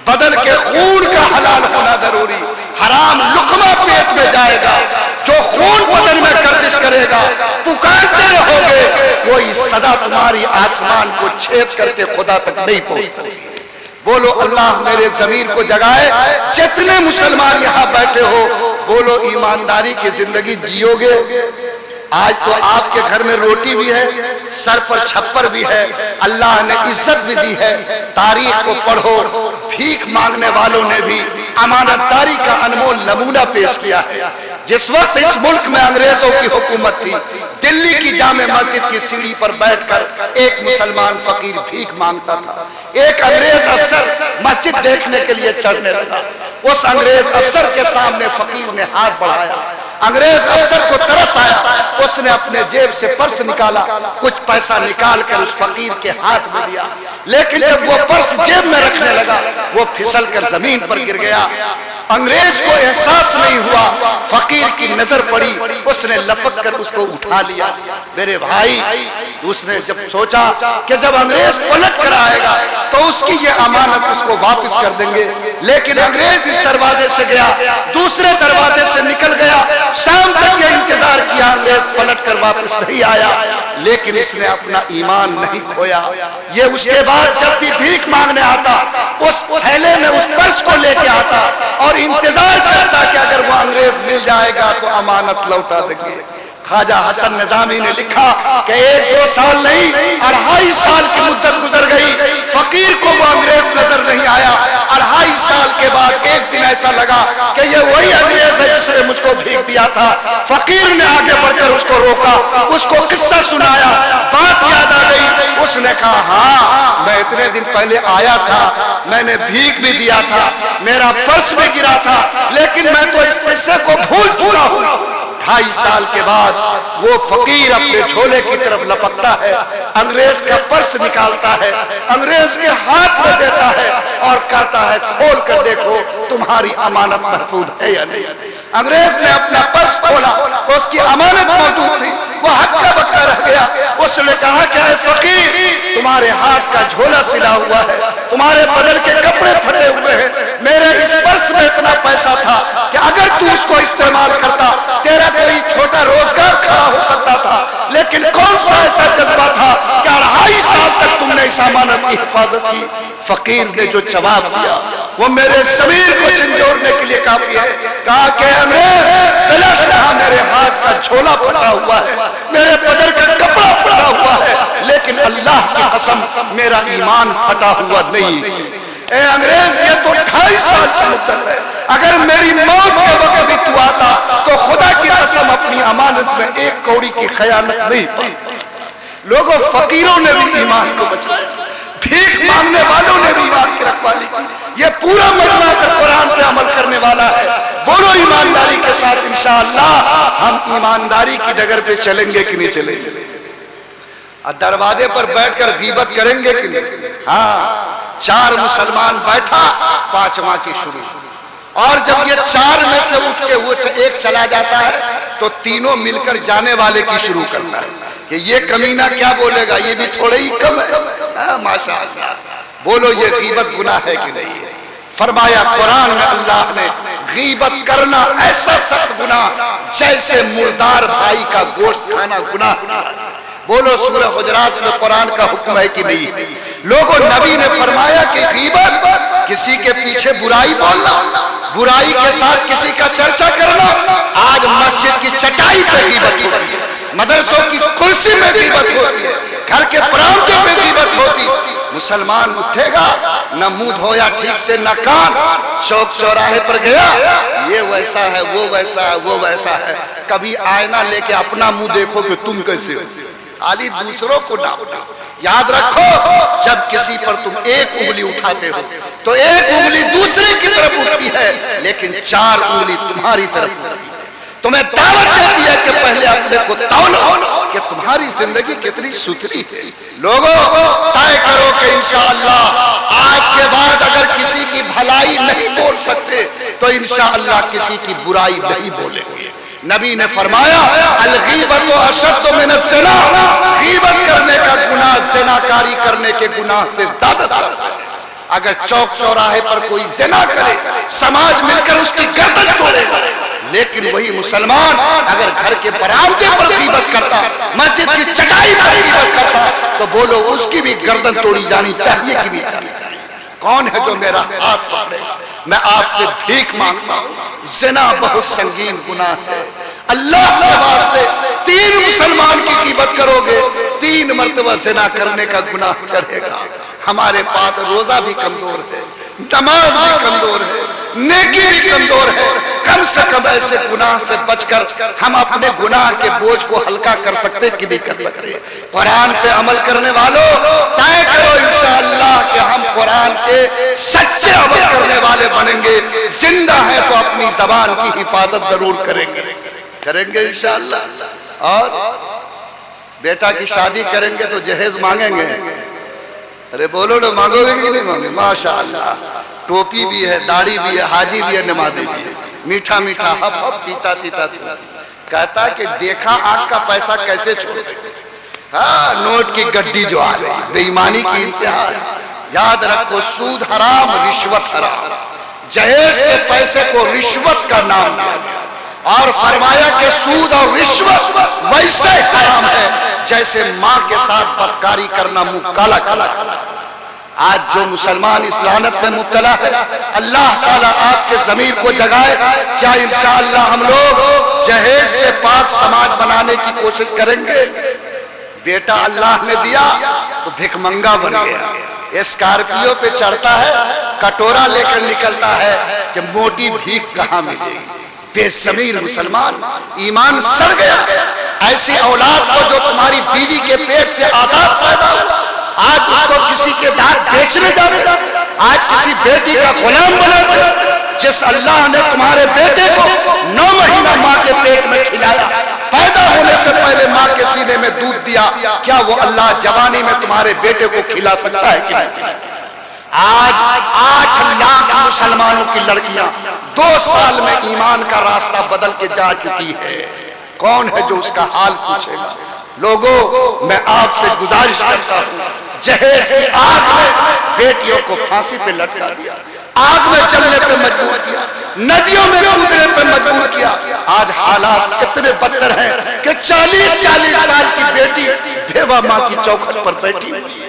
بدن کے خون کا حلال ہونا ضروری. حرام لقمہ پیٹ میں جائے گا, جو خون بدن میں گردش کرے گا, پکارتے رہو گے, کوئی صدا تمہاری آسمان کو چھید کر کے خدا تک نہیں پہنچ سکتی. بولو اللہ میرے ضمیر کو جگائے. جتنے مسلمان یہاں بیٹھے ہو بولو ایمانداری کی زندگی جیو گے؟ آج تو آپ کے گھر میں روٹی بھی ہے, سر پر چھپر بھی ہے, اللہ نے عزت بھی دی ہے. تاریخ کو پڑھو, بھیک مانگنے والوں نے بھی امانت داری کا انمول نمونہ پیش کیا ہے۔ جس وقت اس ملک میں انگریزوں کی حکومت تھی، دلی کی جامع مسجد کی سیڑھی پر بیٹھ کر ایک مسلمان فقیر بھیک مانگتا تھا۔ ایک انگریز افسر مسجد دیکھنے کے لیے چڑھنے لگا، اس انگریز افسر کے سامنے فقیر نے ہاتھ بڑھایا۔ انگریز افسر کو ترس آیا، اس نے اپنے جیب سے پرس نکالا، کچھ پیسہ نکال کر اس فقیر کے ہاتھ میں دیا، لیکن جب وہ پرس جیب میں رکھنے لگا وہ پھسل کر زمین پر گر گیا۔ انگریز کو احساس نہیں ہوا، فقیر کی نظر پڑی، اس نے لپک کر اس کو اٹھا لیا۔ میرے بھائی، اس نے جب سوچا کہ جب انگریز پلٹ کر آئے گا تو اس کی یہ امانت اس کو واپس کر دیں گے، لیکن انگریز اس دروازے سے گیا، دوسرے دروازے سے نکل گیا، شام تک یہ انتظار کیا، انگریز پلٹ کر واپس نہیں آیا، لیکن اس نے اپنا ایمان نہیں کھویا۔ یہ اس کے بعد جب بھی بھیک مانگنے آتا، اس تھیلے میں اس پرس کو لے کے آتا اور انتظار کرتا کہ اگر وہ انگریز مل جائے گا تو امانت لوٹا دیں گے۔ خواجہ حسن نظامی نے لکھا کہ 1-2 سال نہیں، 2.5 سال کی مدت گزر گئی، فقیر کو وہ انگریز نظر نہیں آیا۔ 2.5 سال کے بعد ایک دن ایسا لگا کہ یہ وہی انگریز ہے جس نے مجھ کو بھیک دیا تھا۔ فقیر نے آگے بڑھ کر اس کو روکا، اس کو قصہ سنایا، بات یاد آ گئی۔ اس نے کہا ہاں، میں اتنے دن پہلے آیا تھا، میں نے بھیک بھی دیا تھا، میرا پرس بھی گرا تھا، لیکن میں تو اس قصے کو بھول چکا ہوں۔ 2.5 سال کے بعد وہ فقیر اپنے جھولے کی طرف لپکتا ہے، انگریز کا پرس نکالتا ہے، انگریز کے ہاتھ میں دیتا ہے اور کہتا ہے کھول کر دیکھو تمہاری امانت محفوظ ہے یا نہیں۔ انگریز نے اپنا پرس کھولا، اس کی امانت موجود تھی، وہ ہکا بکا رہ گیا۔ اس نے کہا کہ اے فقیر، تمہارے ہاتھ کا جھولا سلا ہوا ہے، تمہارے بدن کے کپڑے پھٹے ہوئے ہیں، میرے اس پرس میں اتنا پیسہ تھا کہ اگر تو اس کو استعمال کرتا تیرا کوئی چھوٹا روزگار کھڑا ہو سکتا تھا، لیکن کون سا ایسا جذبہ تھا کہ 2.5 سال تک تم نے اس امانت کی حفاظت کی۔ فقیر نے جو جواب دیا وہ میرے ضمیر کو جھنجھوڑنے کے لیے کافی ہے۔ کہا کہ انگریز، بلا شبہ میرے ہاتھ کا جھولا پھٹا ہوا ہے، میرے بدن کا کپڑا پھٹا ہوا ہے، لیکن اللہ کی قسم میرا ایمان پھٹا ہوا نہیں۔ اے انگریز، یہ تو 2.5 سال کی مدت ہے، اگر میری موت کے وقت بھی تو آتا تو خدا کی قسم اپنی امانت میں 1 کوڑی کی خیانت نہیں پاتی۔ لوگوں، فقیروں نے بھی ایمان کو بچایا، بھیک مانگنے والوں نے بھی ایمان کی رکھوالی کی۔ یہ پورا مجمع کر قرآن پہ عمل کرنے والا ہے۔ بولو ایمانداری کے ساتھ انشاءاللہ ہم ایمانداری کی ڈگر پہ چلیں گے کہ نہیں چلیں گے؟ دروازے پر بیٹھ کر غیبت کریں گے کہ نہیں؟ ہاں، 4 مسلمان بیٹھا، 5واں کی شروع، اور جب یہ 4 میں سے اٹھ کے وہ ایک چلا جاتا ہے تو تینوں مل کر جانے والے کی شروع کرتا ہے کہ یہ کمینہ کیا بولے گا، یہ بھی تھوڑے ہی کم ہے۔ ماشاءاللہ، بولو یہ غیبت گناہ ہے کہ نہیں ہے؟ فرمایا قرآن میں اللہ نے غیبت کرنا ایسا سخت گناہ جیسے مردار بھائی کا گوشت کھانا گناہ۔ بولو سورہ حجرات میں قرآن کا حکم ہے کہ نہیں؟ لوگوں، نبی نے فرمایا کہ غیبت کسی کے پیچھے برائی بولنا، برائی کے ساتھ کسی کا چرچا کرنا۔ آج مسجد کی چٹائی پہ غیبت ہوتی ہے، مدرسوں کی کرسی میں غیبت ہوتی ہے، گھر کے برآمدے میں غیبت ہوتی۔ مسلمان اٹھے گا، نہ منہ دھویا ٹھیک سے، نہ کان، چوک چوراہے پر گیا، یہ ویسا ہے، وہ ویسا ہے، وہ ویسا ہے۔ کبھی آئینہ لے کے اپنا منہ دیکھو کہ تم کیسے ہو، خالی دوسروں کو ڈانٹنا۔ یاد رکھو، جب کسی پر تم 1 انگلی اٹھاتے ہو تو 1 انگلی دوسرے کی طرف اٹھتی ہے، لیکن 4 انگلی تمہاری طرف اٹھتی ہے۔ تمہیں دعوت دیتی ہے کہ پہلے اپنے کو تولو کہ تمہاری زندگی کتنی ستھری ہے۔ لوگوں، طے کرو کہ انشاءاللہ آج کے بعد اگر کسی کی بھلائی نہیں بول سکتے تو انشاءاللہ کسی کی برائی نہیں بولیں گے۔ نبی نے فرمایا الغیبت اشد من الزنا، غیبت کرنے کا گناہ زنا کاری کرنے کے گناہ سے زیادہ سخت ہے۔ اگر چوک چوراہے پر کوئی زنا کرے، سماج مل کر اس کی گردن توڑے گا، لیکن وہی مسلمان اگر گھر کے برآمدے پر غیبت کرتا، مسجد کی چٹائی پر غیبت کرتا، تو بولو اس کی بھی گردن توڑی جانی چاہیے کہ نہیں چاہیے؟ کون ہے جو میرا ہاتھ پکڑے گا؟ میں آپ سے بھیک مانگتا ہوں، زنا بہت سنگین گناہ ہے۔ اللہ کے واسطے 3 مسلمان کی غیبت کرو گے، 3 مرتبہ زنا کرنے کا گناہ چڑھے گا۔ ہمارے پاس روزہ بھی کمزور ہے، نماز بھی کمزور ہے، نیکی بھی کمزور ہے، کم سے کم ایسے گناہ سے بچ کر ہم اپنے گناہ کے بوجھ کو ہلکا کر سکتے کہ نہیں کر سکتے؟ قرآن پہ عمل کرنے والوں طے کرو انشاءاللہ کہ ہم قرآن کے سچے عمل کرنے والے بنیں گے، زندہ ہیں تو اپنی زبان کی حفاظت ضرور کریں گے انشاءاللہ۔ اور بیٹا کی شادی کریں گے تو جہیز مانگیں گے؟ ارے بولو نا، مانگو گے کہ نہیں مانگے؟ ماشاءاللہ، ٹوپی بھی ہے، داڑھی بھی ہے، حاجی بھی ہے، نمازی بھی ہے، میٹھا میٹھا ہپ ہپ تیتا تیتا تیتا، کہتا کہ دیکھا آنکھ کا پیسہ کیسے چھوڑے، ہاں نوٹ کی گڈی جو آ رہی، بے ایمانی کی انتہا۔ یاد رکھو سود حرام، رشوت حرام، جہیز کے پیسے کو رشوت کا نام دیا اور فرمایا کہ سود اور رشوت ویسے حرام ہے جیسے ماں کے ساتھ بدکاری کرنا منہ کالا کالا۔ آج جو مسلمان اس لعنت میں مبتلا ہے، اللہ تعالیٰ آپ کے ضمیر کو جگائے، کیا انشاءاللہ ہم لوگ جہیز سے پاک سماج بنانے کی کوشش کریں گے؟ بیٹا اللہ نے دیا تو بھک منگا بن گیا، اسکارپیو پہ چڑھتا ہے، کٹورا لے کر نکلتا ہے کہ موٹی بھیک کہاں ملے گی؟ بے ضمیر مسلمان، ایمان سڑ گیا۔ ایسی اولاد کو جو تمہاری بیوی کے پیٹ سے آزاد پیدا ہوا، آج اس کو کسی کے دانت بیچنے جاتے، آج کسی بیٹی کا غلام بناتے۔ جس اللہ نے تمہارے بیٹے کو 9 مہینہ ماں کے پیٹ میں کھلایا، پیدا ہونے سے پہلے ماں کے سینے میں دودھ دیا، کیا وہ اللہ جوانی میں تمہارے بیٹے کو کھلا سکتا ہے کہ نہیں؟ آج 8 لاکھ مسلمانوں کی لڑکیاں 2 سال میں ایمان کا راستہ بدل کے جا چکی ہے۔ کون ہے جو اس کا حال پوچھے گا؟ لوگوں میں آپ سے گزارش کرتا ہوں، جہیز کی آگ میں بیٹیوں کو پھانسی پہ لٹکا دیا، آگ میں چلنے پہ مجبور کیا، ندیوں میں کودنے پہ مجبور کیا۔ آج حالات اتنے بدتر ہیں کہ 40 سال کی بیٹی بیوہ ماں کی چوکھٹ پر بیٹھی ہوئی ہے،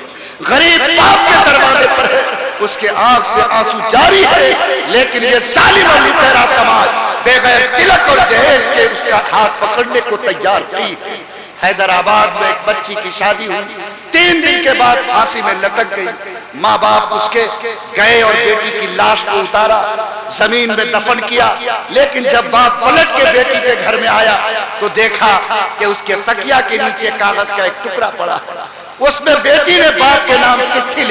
غریب باپ کے دروازے پر ہے، اس کے آنکھ سے آنسو جاری ہے، لیکن یہ ظالم اور لٹیرا سماج بغیر تلک اور جہیز کے اس کا ہاتھ پکڑنے کو تیار نہیں۔ حیدرآباد میں ایک بچی کی شادی ہوئی، 3 دن کے بعد پھانسی میں لٹک گئی، ماں باپ اس کے گئے اور بیٹی کی لاش کو اتارا، زمین میں دفن کیا، لیکن جب باپ پلٹ کے بیٹی کے گھر میں آیا تو دیکھا کہ اس کے تکیہ کے نیچے کاغذ کا ایک ٹکڑا پڑا، اس میں بیٹی نے باپ کے نام چٹھی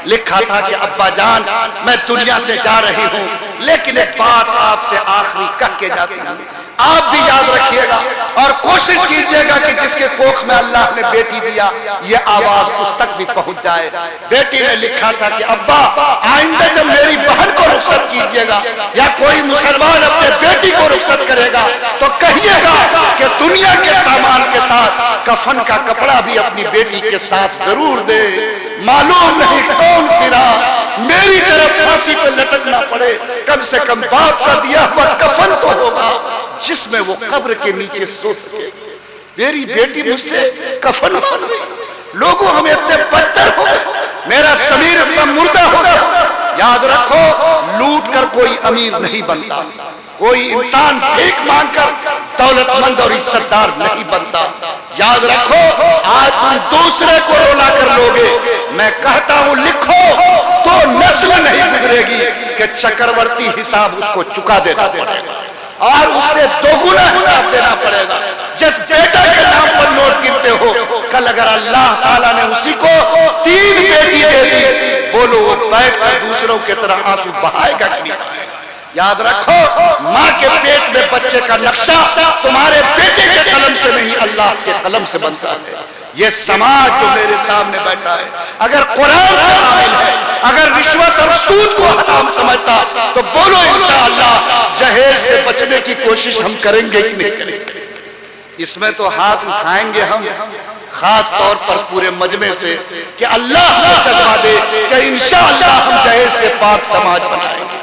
لکھا تھا کہ ابا جان میں دنیا سے جا رہی ہوں، لیکن ایک بات آپ سے آخری کہہ کے جاتی ہوں، آپ بھی یاد رکھیے گا اور کوشش کیجئے گا کہ جس کے کوکھ میں اللہ نے بیٹی دیا یہ آواز اس تک بھی پہنچ جائے۔ بیٹی نے لکھا تھا کہ ابا آئندہ جب میری بہن کو رخصت کیجئے گا یا کوئی مسلمان اپنے بیٹی کو رخصت کرے گا تو کہیے گا کہ دنیا کے سامان کے ساتھ کفن کا کپڑا بھی اپنی بیٹی کے ساتھ ضرور دے، معلوم نہیں کون سی راہ میری طرف پھانسی پہ لٹکنا پڑے، کم سے کم باپ کا دیا ہوا کفن تو ہوگا جس میں وہ قبر کے نیچے سو سکے۔ میری بیٹی مجھ سے کفن مانگ رہی، لوگوں ہمیں اتنے بدتر ہو گئے، میرا ضمیر اتنا مردہ ہو گیا۔ یاد رکھو لوٹ کر کوئی امیر نہیں بنتا، کوئی انسان بھیک مانگ کر دولت مند اور عزت دار نہیں بنتا۔ یاد رکھو آج تم دوسرے کو رولا کر لوگے، میں کہتا ہوں لکھو تو نسل نہیں گزرے گی کہ چکرورتی حساب اس کو چکا دینا پڑے گا اور اس سے دوگنا حساب دینا پڑے گا۔ جس بیٹا کے نام پر نوٹ گنتے ہو، کل اگر اللہ تعالیٰ نے اسی کو 3 بیٹی دے دی، بولو وہ بیٹھ کر دوسروں کی طرح آنسو بہائے گا کہ نہیں بہائے گا؟ یاد رکھو ماں کے پیٹ میں بچے کا نقشہ تمہارے بیٹے کے قلم سے نہیں اللہ کے قلم سے بنتا ہے۔ یہ سماج جو میرے سامنے بیٹھا ہے اگر قرآن کا حامل ہے، اگر رشوت اور سود کو حرام سمجھتا تو بولو انشاءاللہ جہیز سے بچنے کی کوشش ہم کریں گے کہ نہیں کریں گے؟ اس میں تو ہاتھ اٹھائیں گے ہم خاص طور پر پورے مجمع سے کہ اللہ کو جذبہ دے کہ انشاءاللہ ہم جہیز سے پاک سماج بنائیں گے۔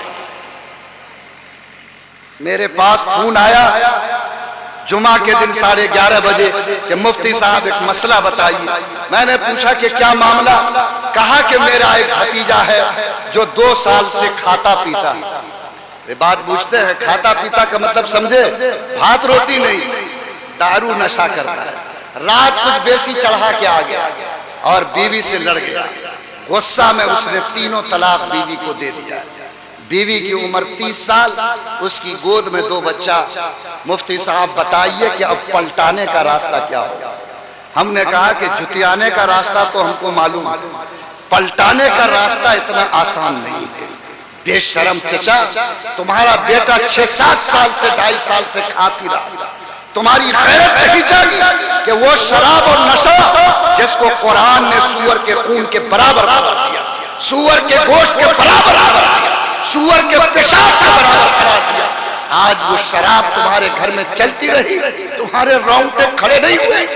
میرے پاس فون آیا جمعہ کے دن 11:30 بجے کہ مفتی صاحب ایک مسئلہ بتائیے۔ میں نے پوچھا کہ کیا معاملہ؟ کہا کہ میرا ایک بھتیجا ہے جو 2 سال سے کھاتا پیتا ہے۔ یہ بات پوچھتے ہیں کھاتا پیتا کا مطلب سمجھے؟ بھات روٹی نہیں، دارو نشہ کرتا ہے۔ رات کچھ بیسی چڑھا کے آ گیا اور بیوی سے لڑ گیا، غصہ میں اس نے 3 طلاق بیوی کو دے دیا۔ بیوی کی عمر 30 سال، اس کی گود میں 2 بچہ. مفتی صاحب بتائیے کہ اب پلٹانے کا راستہ کیا ہو؟ ہم نے کہا کہ جتیانے کا راستہ تو ہم کو معلوم ہے، پلٹانے کا راستہ اتنا آسان نہیں ہے. بے شرم چچا، تمہارا بیٹا 6-7 سال سے 2.5 سال سے کھا پی رہا، تمہاری غیرت نہیں جاگی کہ وہ شراب اور نشہ جس کو قرآن نے سور کے خون کے برابر قرار دیا، سور کے گوشت کے برابر قرار دیا، سور کے پیشاب کے برابر قرار دیا، آج وہ شراب تمہارے گھر میں چلتی رہی، تمہارے رونگٹے کھڑے نہیں ہوئے.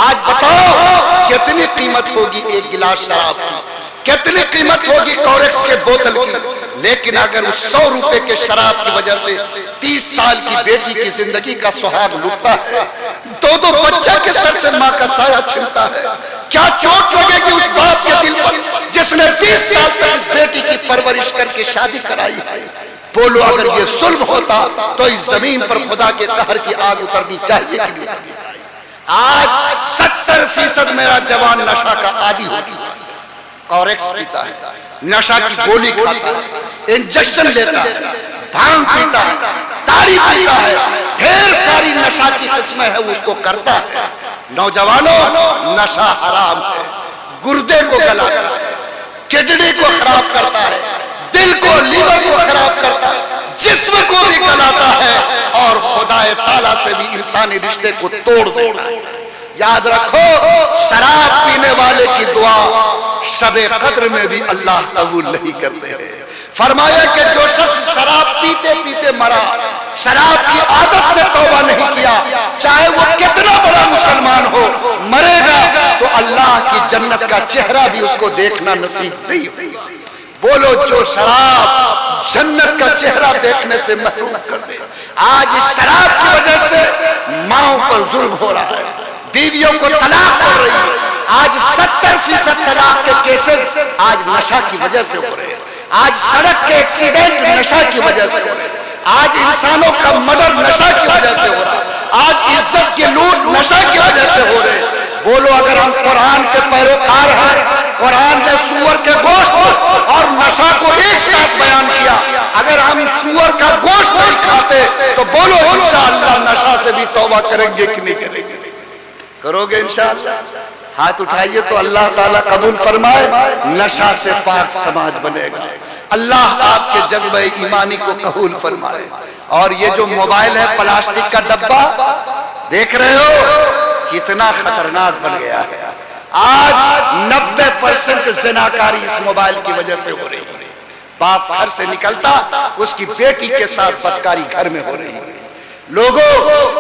آج بتاؤ کتنی قیمت ہوگی ایک گلاس شراب کی، کتنی قیمت ہوگی کورکس کے بوتل کی. لیکن اگر اس 100 روپے کے شراب کی وجہ سے 30 سال کی بیٹی کی زندگی کا سہاگ لٹتا ہے، 2 بچہ کے سر سے ماں کا سایہ چھنتا ہے، کیا چوٹ لگے گی اس باپ کے دل پر جس نے 20 سال تک اس بیٹی کی پرورش کر کے شادی کرائی ہے. بولو اگر یہ ظلم ہوتا تو اس زمین پر خدا کے قہر کی آگ اترنی چاہیے کہ نہیں؟ آج 70% میرا جوان نشہ کا عادی ہو چکا ہے، کورکس پیتا ہے، نشہ کی گولی کھاتا ہے، انجیکشن لیتا ہے، بھانگ پیتا ہے، تاڑی پیتا ہے، ڈھیر ساری نشہ کی قسمیں ہیں وہ اس کو کرتا ہے. نوجوانوں، نشہ حرام ہے، گردے کو گلاتا ہے، کڈنی کو خراب کرتا ہے، دل کو، لیور کو خراب کرتا ہے، جسم کو بھی گلاتا ہے اور خدا تعالیٰ سے بھی انسانی رشتے کو توڑ دیتا ہے. یاد رکھو، شراب پینے والے کی دعا شب قدر میں بھی اللہ قبول نہیں کرتے ہیں. فرمایا کہ جو شخص شراب پیتے پیتے مرا، شراب کی عادت سے توبہ نہیں کیا، چاہے وہ کتنا بڑا مسلمان ہو، مرے گا تو اللہ کی جنت کا چہرہ بھی اس کو دیکھنا نصیب نہیں ہوگا. بولو جو شراب جنت کا چہرہ دیکھنے سے محروم کر دے. آج اس شراب کی وجہ سے ماؤں پر ظلم ہو رہا ہے، بیویوں کو طلاق ہو رہی ہے. آج 70% طلاق کے کیسز آج نشہ کی وجہ سے ہو رہے ہیں. آج سڑک کے ایکسیڈنٹ نشہ کی وجہ سے ہو رہے ہیں. آج انسانوں کا مرڈر نشہ کی وجہ سے ہو رہا ہے. آج عزت کی لوٹ نشہ کی وجہ سے ہو رہے ہیں. بولو اگر ہم قرآن کے پیروکار ہیں، قرآن نے سور کے گوشت اور نشہ کو ایک ساتھ بیان کیا، اگر ہم سور کا گوشت نہیں کھاتے تو بولو انشاءاللہ نشہ سے بھی توبہ کریں گے کہ نہیں کریں گے؟ کرو گے انشاءاللہ؟ ہاتھ اٹھائیے تو اللہ تعالیٰ قبول فرمائے. نشہ سے پاک سماج بنے گا. اللہ آپ کے جذبہ ایمانی کو قبول فرمائے. اور یہ جو موبائل ہے پلاسٹک کا ڈبہ دیکھ رہے ہو کتنا خطرناک بن گیا ہے. آج 90% زناکاری اس موبائل کی وجہ سے ہو رہی ہے. باپ گھر سے نکلتا اس کی بیٹی کے ساتھ بدکاری گھر میں ہو رہی ہے. لوگوں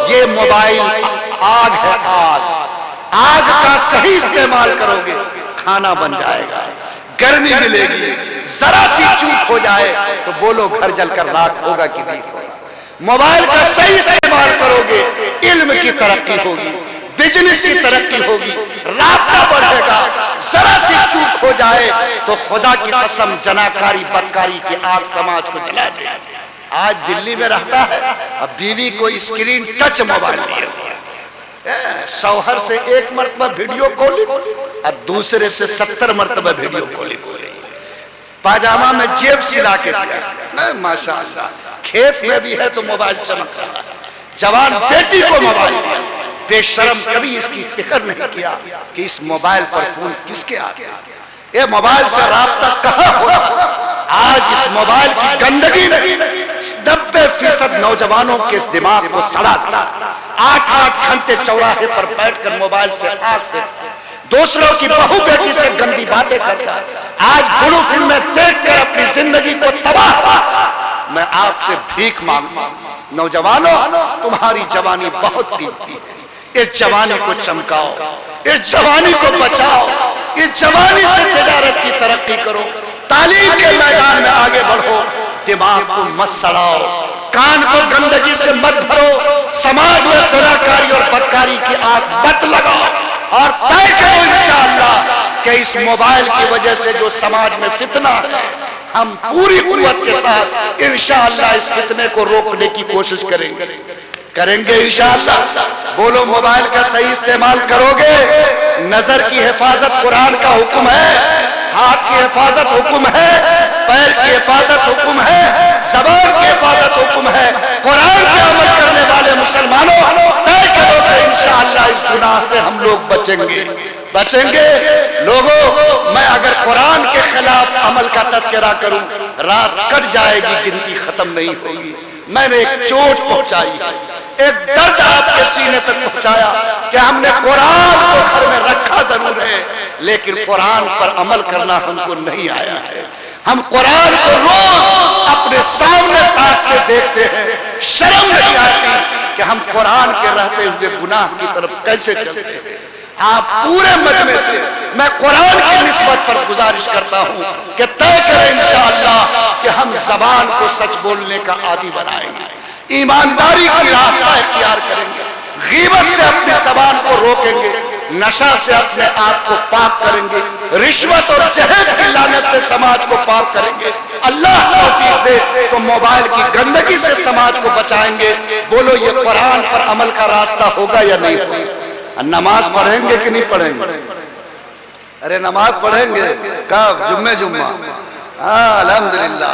یہ موبائل آگ ہے، آگ. آگ کا صحیح استعمال کرو گے کھانا بن جائے گا، گرمی ملے گی. ذرا سی چوک ہو جائے تو بولو گھر جل کر راکھ ہوگا کہ نہیں ہوگا. موبائل کا صحیح استعمال کرو گے علم کی ترقی ہوگی، بزنس کی ترقی ہوگی، رابطہ بڑھے گا. ذرا سی چوک ہو جائے تو خدا کی قسم زناکاری بدکاری کی آگ سماج کو جلا دے. آج دلی میں رہتا ہے، اب بیوی کو اسکرین ٹچ موبائل دیے، شوہر سے 1 مرتبہ ویڈیو کالنگ اور دوسرے سے 70 مرتبہ ویڈیو کالنگ ہو رہی ہے. پاجامہ میں جیب سلا کے دیا، ماشاءاللہ. کھیت میں بھی ہے تو موبائل چمک رہا ہے. جوان بیٹی کو موبائل دیا. بے شرم کبھی اس کی فکر نہیں کیا کہ اس موبائل پر فون کس کے آتے ہیں، یہ موبائل سے رابطہ کہاں ہو رہا ہے. آج اس موبائل کی گندگی نے 90% نوجوانوں کے اس دماغ کو سڑا دیا. 8 گھنٹے چوراہے پر بیٹھ کر موبائل سے آگ سے دوسروں کی بہو بیٹی سے گندی باتیں کرتا ہے. آج بلو فلمیں دیکھ کر اپنی زندگی کو تباہ. میں آپ سے بھیک مانگتا ہوں نوجوانوں، تمہاری جوانی بہت قیمتی ہے. اس جوانی کو چمکاؤ، اس جوانی کو بچاؤ، اس جوانی سے تجارت کی ترقی کرو، تعلیم کے میدان میں آگے بڑھو. دماغ کو مت سڑاؤ، کان کو گندگی سے مت بھرو، سماج میں زناکاری اور بدکاری کی آگ مت لگاؤ. اور طے کرو انشاءاللہ کہ اس موبائل کی وجہ سے جو سماج میں فتنہ ہے، ہم پوری قوت کے ساتھ انشاءاللہ اس فتنے کو روکنے کی کوشش کریں گے انشاءاللہ. بولو موبائل کا صحیح استعمال کرو گے. نظر کی حفاظت قرآن کا حکم ہے، ہاتھ کی حفاظت حکم ہے، پیر کی حفاظت حکم ہے، زبان کی حفاظت حکم ہے۔ قرآن پہ عمل کرنے والے مسلمانوں طے کرو کہ انشاءاللہ اس گناہ سے ہم لوگ بچیں گے۔ لوگوں، میں اگر قرآن کے خلاف عمل کا تذکرہ کروں، رات کٹ جائے گی، گنتی ختم نہیں ہوگی۔ میں نے ایک چوٹ پہنچائی، ایک درد آپ کے سینے تک پہنچایا کہ ہم نے قرآن کو گھر میں رکھا ضرور ہے، لیکن قرآن پر عمل کرنا ہم کو نہیں آیا ہے۔ ہم قرآن کو روز اپنے سامنے تاک کے دیکھتے ہیں، شرم نہیں آتی کہ ہم قرآن کے رہتے ہوئے گناہ کی طرف کیسے چلتے ہیں۔ آپ پورے مجمع سے میں قرآن کی نسبت پر گزارش کرتا ہوں کہ طے کریں انشاءاللہ کہ ہم زبان کو سچ بولنے کا عادی بنائیں گے، ایمانداری کی راستہ اختیار کریں گے، غیبت سے اپنی زبان کو روکیں گے، نشہ سے اپنے آپ کو پاک کریں گے، رشوت اور جہیز کی لعنت سے سماج کو پاک کریں گے۔ اللہ توفیق دے تو موبائل کی گندگی سے سماج کو بچائیں گے۔ بولو یہ قرآن پر عمل کا راستہ ہوگا یا نہیں ہوگا؟ نماز پڑھیں گے کہ نہیں پڑھیں گے؟ ارے نماز پڑھیں گے کب؟ جمعہ۔ ہاں الحمدللہ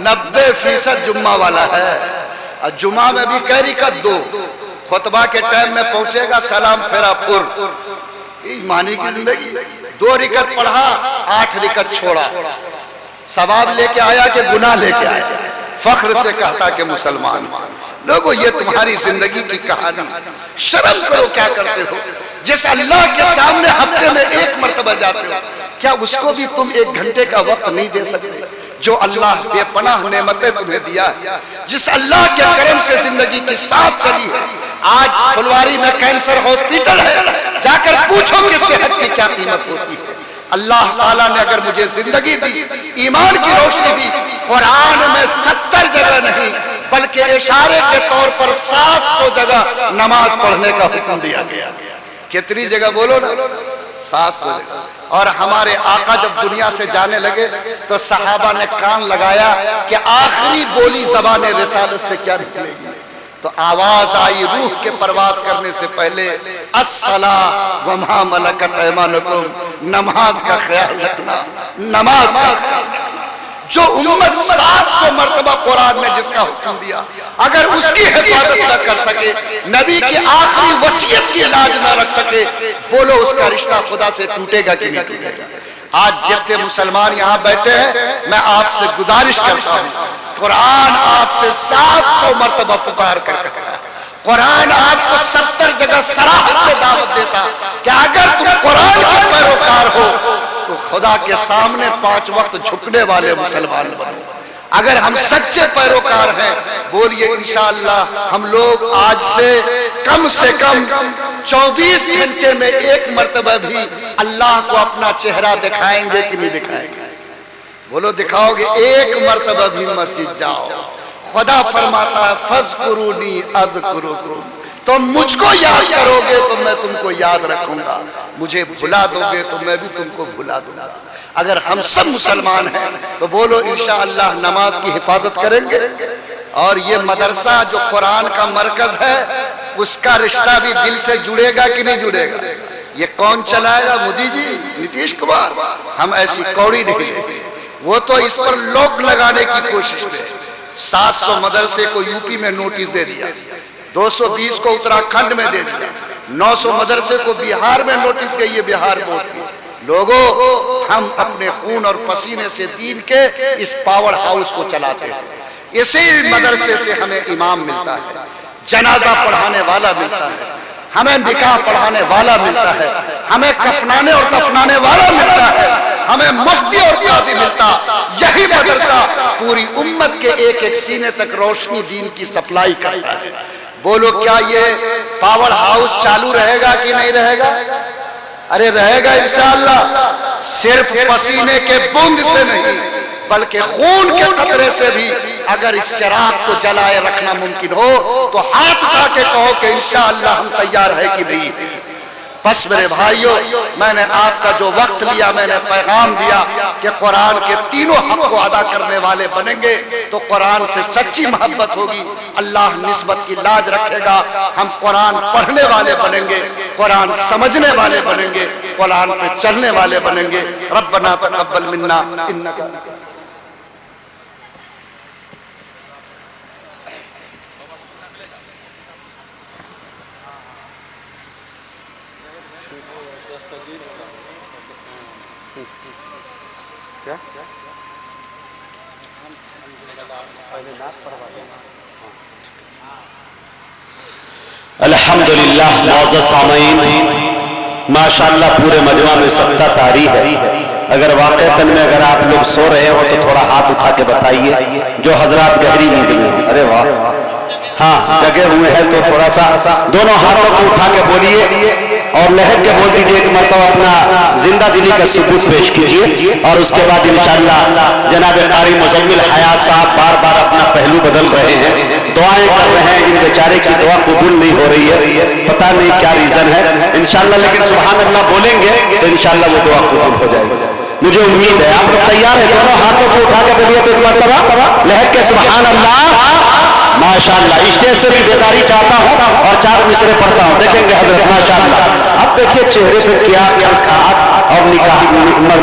90% جمعہ والا ہے۔ جمعہ میں بھی کئی رکعت دو، خطبہ کے ٹائم میں پہنچے گا سلام پھیرا پور، ایمانی کی زندگی۔ 2 رکعت پڑھا، 8 رکعت چھوڑا، ثواب لے کے آیا کہ گناہ لے کے آیا؟ فخر سے کہتا کہ مسلمان۔ لوگوں یہ تمہاری زندگی کی کہانی، شرم کرو کیا کرتے ہو؟ جس اللہ کے سامنے ہفتے میں 1 مرتبہ جاتے ہو، کیا اس کو بھی تم 1 گھنٹے کا وقت نہیں دے سکتے؟ جو اللہ بے پناہ نعمتیں تمہیں دیا ہے، جس اللہ کے کرم سے زندگی کی سانس چلی ہے۔ آج پھلواری میں کینسر ہاسپٹل ہے، جا کر پوچھو کہ صحت کی کیا قیمت ہوتی ہے۔ اللہ تعالیٰ نے اگر مجھے زندگی دی، ایمان کی روشنی دی، قرآن میں 70 جگہ نہیں بلکہ اشارے کے طور پر 700 جگہ نماز پڑھنے کا حکم دیا گیا۔ کتنی جگہ بولو نا؟ 700 جگہ۔ اور ہمارے آقا جب دنیا سے جانے لگے تو صحابہ نے کان لگایا کہ آخری بولی زبان رسالت سے کیا نکلے گی؟ تو آواز آئی روح کے پرواز کرنے سے پہلے، الصلاۃ وما ملکت ایمانکم، نماز کا خیال رکھنا، نماز کا خیال رکھنا۔ جو امت 700 مرتبہ قرآن نے جس کا حکم دیا، اگر اس کی حفاظت نہ کر سکے، نبی کی آخری وصیت کی لاج نہ رکھ سکے، بولو اس کا رشتہ خدا سے ٹوٹے گا کہ نہیں ٹوٹے گا؟ آج جتنے مسلمان یہاں بیٹھے ہیں، میں آپ سے گزارش کرتا ہوں، قرآن آپ سے 700 مرتبہ پکار کر رہا ہے۔ قرآن آپ کو 70 جگہ صراحت سے دعوت دیتا کہ اگر تم قرآن کے پیروکار ہو تو خدا کے سامنے 5 وقت جھکنے والے مسلمان بنو۔ اگر ہم سچے پیروکار ہیں، بولیے انشاءاللہ ہم لوگ آج سے کم 24 گھنٹے میں 1 مرتبہ بھی اللہ کو اپنا چہرہ دکھائیں گے کہ نہیں دکھائیں گے؟ بولو دکھاؤ گے؟ 1 مرتبہ بھی مسجد جاؤ۔ خدا فرماتا ہے فَاذْكُرُونِي أَذْكُرُكُمْ، تم مجھ کو یاد کرو گے تو میں تم کو یاد رکھوں گا، مجھے بھلا دو گے تو میں بھی تم کو بھلا دوں گا۔ اگر ہم سب مسلمان ہیں تو بولو انشاءاللہ نماز کی حفاظت کریں گے۔ اور یہ مدرسہ جو قرآن کا مرکز ہے، اس کا رشتہ بھی دل سے جڑے گا کہ نہیں جڑے گا؟ یہ کون چلائے گا؟ مودی جی، نتیش کمار؟ ہم ایسی کوڑی نہیں لیں گے۔ وہ تو اس پر لوک لگانے کی کوشش میں 700 مدرسے کو یو پی میں نوٹس دے دیا، 220 کو اتراکھنڈ میں دے دیا، 900 مدرسے کو بہار میں نوٹس گئی ہے، بہار بورڈ کی۔ لوگوں، ہم اپنے خون اور پسینے سے دین کے اس پاور ہاؤس کو چلاتے ہیں۔ اسی مدرسے سے ہمیں امام ملتا ہے، جنازہ پڑھانے والا ملتا ہے، ہمیں نکاح پڑھانے والا ملتا ہے، ہمیں کفنانے اور دفنانے والا ملتا ہے، ہمیں مفتی اور قاضی ملتا۔ یہی مدرسہ پوری امت کے ایک ایک سینے تک روشنی دین کی سپلائی کرتا ہے۔ بولو کیا یہ پاور ہاؤس چالو رہے گا کہ نہیں رہے گا؟ ارے رہے گا انشاءاللہ۔ صرف پسینے کے بوند سے نہیں بلکہ خون کے قطرے سے بھی اگر اس چراغ کو جلائے رکھنا ممکن ہو تو ہاتھ اٹھا کے کہو کہ انشاءاللہ ہم تیار ہے کہ نہیں ہے۔ بس میرے بھائیوں، میں نے آپ کا جو وقت لیا، میں نے پیغام دیا کہ قرآن کے تینوں حق کو ادا کرنے والے بنیں گے تو قرآن سے سچی محبت ہوگی، اللہ نسبت کی لاج رکھے گا، ہم قرآن پڑھنے والے بنیں گے، قرآن سمجھنے والے بنیں گے، قرآن پہ چلنے والے بنیں گے۔ ربنا تقبل منا انک الحمدللہ معزز سامعین، ماشاءاللہ پورے مجمع میں سبتا طاری ہے. اگر واقعتاً میں اگر آپ لوگ سو رہے ہو تو تھوڑا ہاتھ اٹھا کے بتائیے جو حضرات گہری نیند میں ہیں. ارے واہ، ہاں جگہ ہوئے ہیں تو تھوڑا سا دونوں ہاتھوں کو اٹھا کے بولیے اور لہر کے بول دیجئے ایک مرتبہ اپنا زندہ دلی کا ثبوت پیش کیجئے. اور اس کے بعد انشاءاللہ جناب قاری مزمل حیات صاحب بار بار اپنا پہلو بدل رہے ہیں، دعائیں کر رہے ہیں. ان بیچارے کی دعا قبول نہیں ہو رہی ہے، پتہ نہیں کیا ریزن ہے انشاءاللہ، لیکن سبحان اللہ بولیں گے تو انشاءاللہ وہ دعا قبول ہو جائے گی. مجھے امید ہے آپ لوگ تیار ہیں. دونوں ہاتھوں کو اٹھا کے بولیے تو ایک مرتبہ لہر کے سبحان اللہ. ماشاءاللہ اسٹیج سے بھی بیداری چاہتا ہوں اور 4 مصرے پڑھتا ہوں. دیکھیں گے حضرت ماشاءاللہ. اب دیکھیے چہرے پہ کیا کھڑکھڑاہٹ اور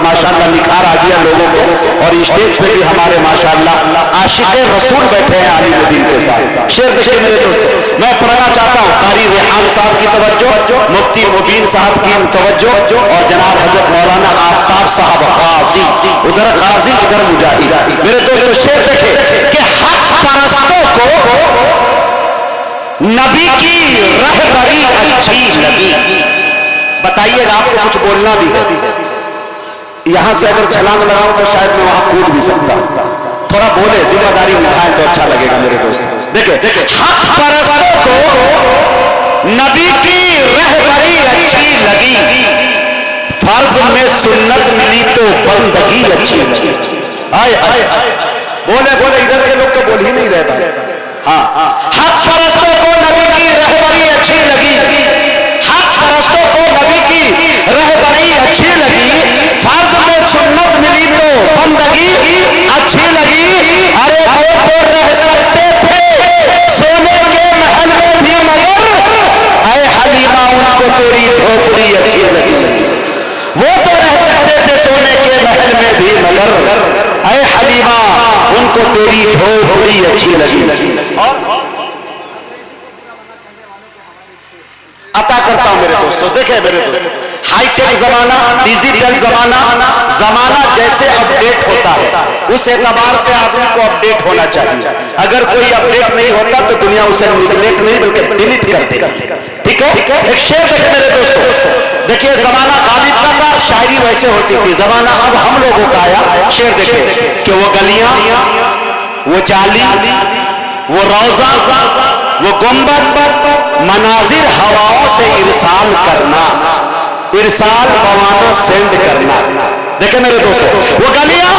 ماشاءاللہ نکھار آ گیا لوگوں کے. اور اسٹیج پہ بھی ہمارے ماشاءاللہ عاشق رسول بیٹھے ہیں عالم دین کے ساتھ. شعر دیکھیے میرے دوستو، میں پڑھنا چاہتا ہوں. قاری ریحان صاحب کی توجہ، مفتی مبین صاحب کی توجہ اور جناب حضرت مولانا آفتاب صاحب غازی، ادھر غازی ادھر مجاہد. میرے دوستو شعر دیکھیں کہ حق پرستوں کو نبی کی رہبری اچھی لگی. بتائیے گا آپ کو کچھ بولنا بھی ہے. یہاں سے اگر چھلانگ لگاؤں تو شاید میں وہاں کود بھی سکتا ہوں. تھوڑا بولے، ذمہ داری نبھائیں تو اچھا لگے گا میرے دوست. دیکھیں حق پرستوں کو نبی کی رہبری اچھی لگی، فرض میں سنت ملی تو بندگی اچھی لگی. آئے بولے ادھر کے لوگ تو بول ہی نہیں رہے بھائی. ہاں، حق پرستوں کو نبی کی رہبری اچھی لگی، حق پرستوں کو نبی کی رہبری اچھی لگی، فرض میں سنت ملی تو بندگی اچھی لگی. ارے وہ تو رہ سکتے تھے سونے کے محل میں بھی مگر اے حلیمہ ان کو تیری جھوپڑی اچھی لگی. وہ تو رہ سکتے تھے سونے کے محل میں بھی مگر اے حلیمہ ان کو تیری جھوپڑی اچھی لگی. عطا کرتا ہوں میرے دوستوں. دیکھیں میرے دوستوں، ہائی ٹیک زمانہ، ڈیجیٹل زمانہ جیسے اپڈیٹ ہوتا ہے اس اعتبار سے آدمی کو اپڈیٹ ہونا چاہیے. اگر کوئی اپڈیٹ نہیں ہوتا تو دنیا اسے نیگلیکٹ نہیں بلکہ ڈیلیٹ کر دیتی. ٹھیک ہے، ایک شعر دیکھیں میرے دوستوں. دیکھیے زمانہ غالب کا تھا، شاعری ویسے ہوتی تھی. زمانہ اب ہم لوگوں کا آیا. شعر دیکھیں کہ وہ گلیاں، وہ جالی، وہ روضہ، وہ گنبد، مناظر ہواؤں سے ارسال کرنا، ارسال بوانوں سینڈ کرنا. دیکھیں میرے دوستو، وہ گلیاں،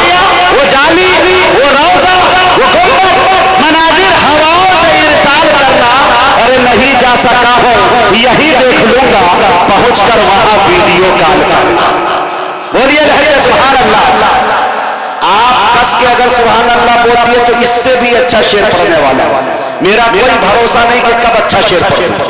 وہ جالی، وہ روضہ، وہ گنبد، مناظر ہواؤں سے ارسال کرنا. ارے نہیں جا سکا ہوں یہی دیکھ لوں گا پہنچ کر وہاں ویڈیو کال کرنا. بولیے لہر سبحان اللہ. آپ کس کے اگر سبحان اللہ بولتی ہے تو اس سے بھی اچھا شعر پڑھنے والا ہے. میرا کوئی بھروسہ نہیں کہ کب اچھا شعر پڑھتا.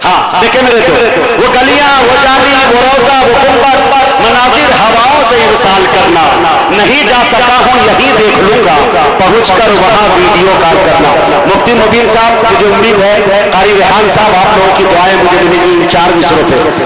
ہاں دیکھیں میرے تو، وہ گلیاں، وہ جالی، وہ روضہ، وہ گنبد، مناظر ہواؤں سے ارسال کرنا. نہیں جا سکا ہوں یہی دیکھ لوں گا پہنچ کر وہاں ویڈیو کال کرنا. مفتی مبین صاحب، مجھے امید ہے قاری ریحان صاحب آپ لوگوں کی دعائیں مجھے ملیں گی ان 4 مصروں پہ. یہ